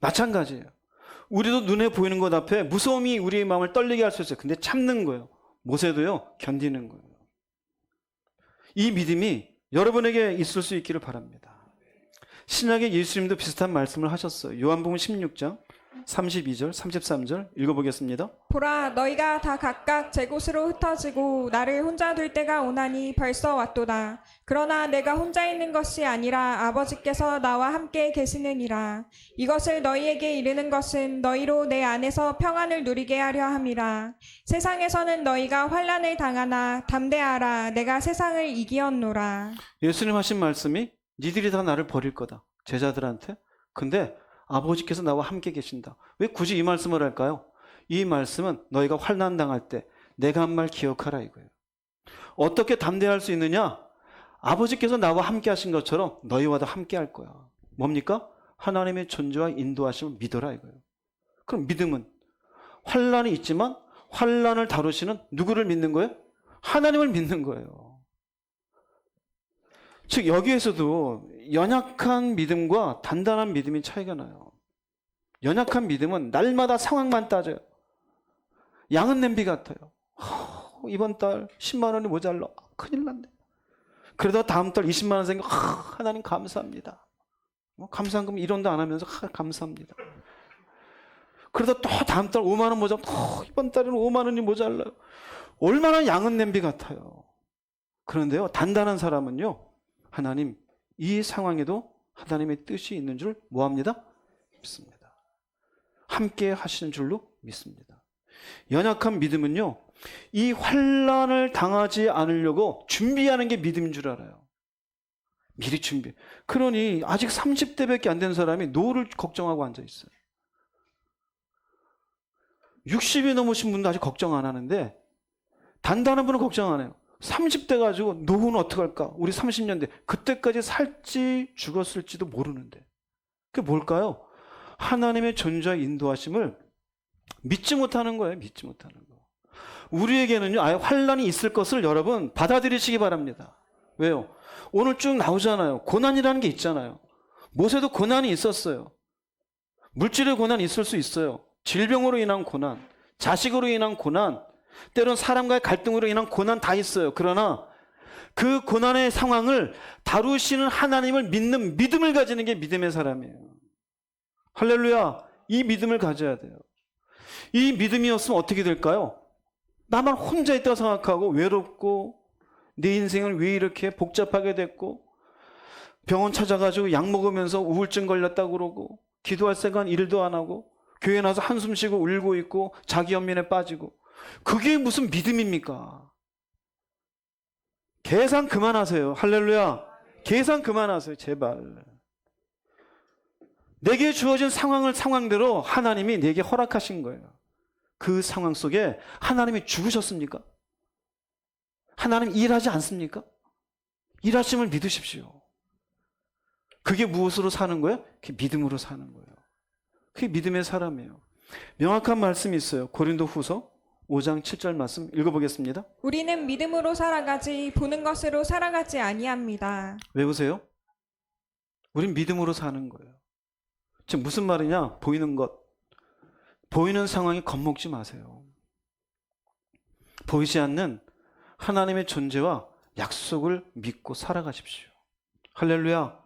마찬가지예요. 우리도 눈에 보이는 것 앞에 무서움이 우리의 마음을 떨리게 할 수 있어요. 근데 참는 거예요. 모세도요, 견디는 거예요. 이 믿음이 여러분에게 있을 수 있기를 바랍니다. 신약의 예수님도 비슷한 말씀을 하셨어요. 요한복음 16장 32절, 33절 읽어보겠습니다. 보라 너희가 다 각각 제 곳으로 흩어지고 나를 혼자 둘 때가 오나니 벌써 왔도다. 그러나 내가 혼자 있는 것이 아니라 아버지께서 나와 함께 계시느니라. 이것을 너희에게 이르는 것은 너희로 내 안에서 평안을 누리게 하려 함이라. 세상에서는 너희가 환난을 당하나 담대하라. 내가 세상을 이기었노라. 예수님 하신 말씀이 니들이 다 나를 버릴 거다. 제자들한테. 근데 아버지께서 나와 함께 계신다. 왜 굳이 이 말씀을 할까요? 이 말씀은 너희가 환난 당할 때 내가 한 말 기억하라 이거예요. 어떻게 담대할 수 있느냐? 아버지께서 나와 함께 하신 것처럼 너희와도 함께 할 거야. 뭡니까? 하나님의 존재와 인도하심을 믿어라 이거예요. 그럼 믿음은 환난이 있지만 환난을 다루시는 누구를 믿는 거예요? 하나님을 믿는 거예요. 즉 여기에서도 연약한 믿음과 단단한 믿음이 차이가 나요. 연약한 믿음은 날마다 상황만 따져요. 양은 냄비 같아요. 이번 달 10만 원이 모자라. 큰일 났네. 그러다 다음 달 20만 원 생겨. 하나님 감사합니다. 감사한 금 1원도 안 하면서 감사합니다. 그러다 또 다음 달 5만 원 모자라. 이번 달에는 5만 원이 모자라요. 얼마나 양은 냄비 같아요. 그런데요, 단단한 사람은요, 하나님, 이 상황에도 하나님의 뜻이 있는 줄 뭐합니다? 믿습니다. 함께 하시는 줄로 믿습니다. 연약한 믿음은요, 이 환난을 당하지 않으려고 준비하는 게 믿음인 줄 알아요. 미리 준비. 그러니 아직 30대밖에 안 된 사람이 노후를 걱정하고 앉아 있어요. 60이 넘으신 분도 아직 걱정 안 하는데 단단한 분은 걱정 안 해요. 30대 가지고 노후는 어떡할까? 우리 30년 대 그때까지 살지 죽었을지도 모르는데. 그게 뭘까요? 하나님의 존재와 인도하심을 믿지 못하는 거예요. 믿지 못하는 거. 우리에게는요, 아예 환란이 있을 것을 여러분 받아들이시기 바랍니다. 왜요? 오늘 쭉 나오잖아요. 고난이라는 게 있잖아요. 모세도 고난이 있었어요. 물질의 고난이 있을 수 있어요. 질병으로 인한 고난, 자식으로 인한 고난, 때론 사람과의 갈등으로 인한 고난 다 있어요. 그러나 그 고난의 상황을 다루시는 하나님을 믿는 믿음을 가지는 게 믿음의 사람이에요. 할렐루야. 이 믿음을 가져야 돼요. 이 믿음이었으면 어떻게 될까요? 나만 혼자 있다고 생각하고 외롭고 내 인생을 왜 이렇게 복잡하게 됐고 병원 찾아가지고 약 먹으면서 우울증 걸렸다고 그러고 기도할 생각 일도 안 하고 교회 나서 한숨 쉬고 울고 있고 자기 연민에 빠지고 그게 무슨 믿음입니까? 계산 그만하세요. 할렐루야. 계산 그만하세요. 제발. 내게 주어진 상황대로 하나님이 내게 허락하신 거예요. 그 상황 속에 하나님이 죽으셨습니까? 하나님 일하지 않습니까? 일하심을 믿으십시오. 그게 무엇으로 사는 거예요? 그게 믿음으로 사는 거예요. 그게 믿음의 사람이에요. 명확한 말씀이 있어요. 고린도후서 5장 7절 말씀 읽어보겠습니다. 우리는 믿음으로 살아가지 보는 것으로 살아가지 아니합니다. 외우세요. 우린 믿음으로 사는 거예요. 지금 무슨 말이냐? 보이는 것. 보이는 상황에 겁먹지 마세요. 보이지 않는 하나님의 존재와 약속을 믿고 살아가십시오. 할렐루야.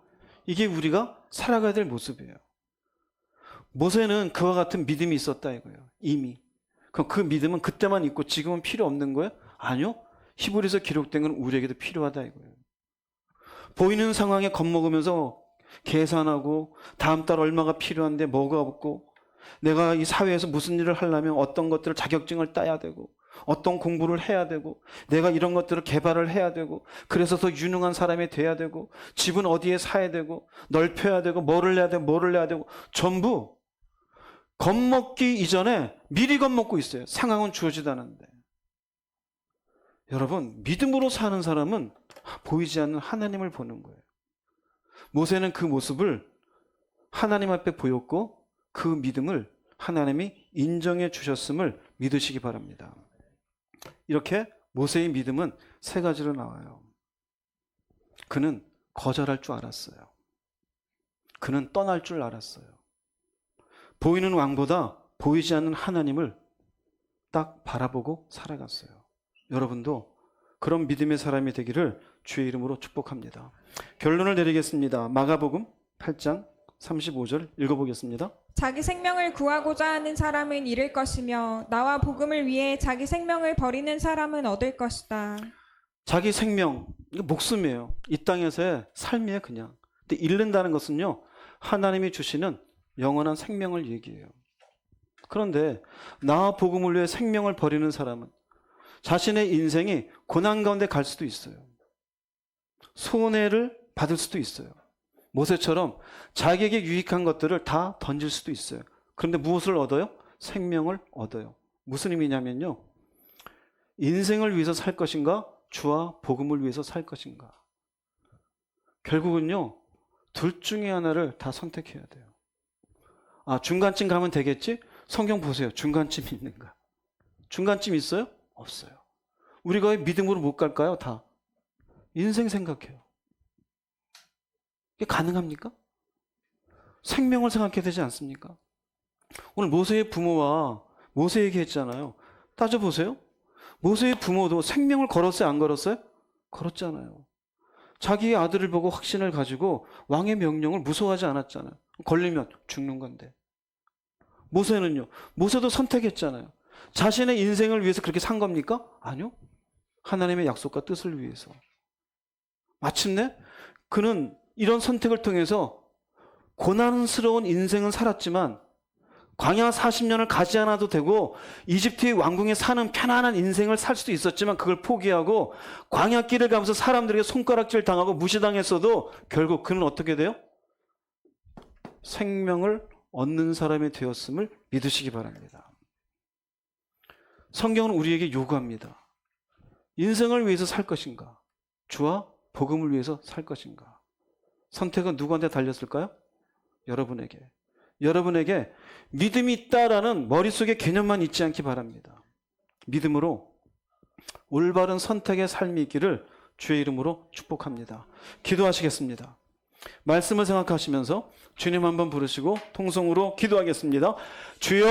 이게 우리가 살아가야 될 모습이에요. 모세는 그와 같은 믿음이 있었다 이거예요. 이미. 그럼 그 믿음은 그때만 있고 지금은 필요 없는 거예요? 아니요. 히브리서 기록된 건 우리에게도 필요하다 이거예요. 보이는 상황에 겁먹으면서 계산하고 다음 달 얼마가 필요한데 뭐가 없고 내가 이 사회에서 무슨 일을 하려면 어떤 것들을 자격증을 따야 되고 어떤 공부를 해야 되고 내가 이런 것들을 개발을 해야 되고 그래서 더 유능한 사람이 돼야 되고 집은 어디에 사야 되고 넓혀야 되고 뭐를 해야 되고 전부 겁먹기 이전에 미리 겁먹고 있어요. 상황은 주어지도 않은데. 여러분, 믿음으로 사는 사람은 보이지 않는 하나님을 보는 거예요. 모세는 그 모습을 하나님 앞에 보였고 그 믿음을 하나님이 인정해 주셨음을 믿으시기 바랍니다. 이렇게 모세의 믿음은 세 가지로 나와요. 그는 거절할 줄 알았어요. 그는 떠날 줄 알았어요. 보이는 왕보다 보이지 않는 하나님을 딱 바라보고 살아갔어요. 여러분도 그런 믿음의 사람이 되기를 주의 이름으로 축복합니다. 결론을 내리겠습니다. 마가복음 8장 35절 읽어보겠습니다. 자기 생명을 구하고자 하는 사람은 잃을 것이며 나와 복음을 위해 자기 생명을 버리는 사람은 얻을 것이다. 자기 생명, 이거 목숨이에요. 이 땅에서의 삶이에요, 그냥. 근데 잃는다는 것은요, 하나님이 주시는 영원한 생명을 얘기해요. 그런데 나와 복음을 위해 생명을 버리는 사람은 자신의 인생이 고난 가운데 갈 수도 있어요. 손해를 받을 수도 있어요. 모세처럼 자기에게 유익한 것들을 다 던질 수도 있어요. 그런데 무엇을 얻어요? 생명을 얻어요. 무슨 의미냐면요. 인생을 위해서 살 것인가? 주와 복음을 위해서 살 것인가? 결국은요. 둘 중에 하나를 다 선택해야 돼요. 아, 중간쯤 가면 되겠지? 성경 보세요. 중간쯤 있는가? 중간쯤 있어요? 없어요. 우리가 왜 믿음으로 못 갈까요? 다. 인생 생각해요. 이게 가능합니까? 생명을 생각해야 되지 않습니까? 오늘 모세의 부모와 모세에게 했잖아요. 따져보세요. 모세의 부모도 생명을 걸었어요? 안 걸었어요? 걸었잖아요. 자기의 아들을 보고 확신을 가지고 왕의 명령을 무서워하지 않았잖아요. 걸리면 죽는 건데. 모세는요. 모세도 선택했잖아요. 자신의 인생을 위해서 그렇게 산 겁니까? 아니요. 하나님의 약속과 뜻을 위해서. 마침내 그는 이런 선택을 통해서 고난스러운 인생은 살았지만 광야 40년을 가지 않아도 되고 이집트의 왕궁에 사는 편안한 인생을 살 수도 있었지만 그걸 포기하고 광야길을 가면서 사람들에게 손가락질 당하고 무시당했어도 결국 그는 어떻게 돼요? 생명을 얻는 사람이 되었음을 믿으시기 바랍니다. 성경은 우리에게 요구합니다. 인생을 위해서 살 것인가? 주와 복음을 위해서 살 것인가? 선택은 누구한테 달렸을까요? 여러분에게. 여러분에게 믿음이 있다라는 머릿속에 개념만 있지 않기 바랍니다. 믿음으로 올바른 선택의 삶이 있기를 주의 이름으로 축복합니다. 기도하시겠습니다. 말씀을 생각하시면서 주님 한번 부르시고 통성으로 기도하겠습니다. 주여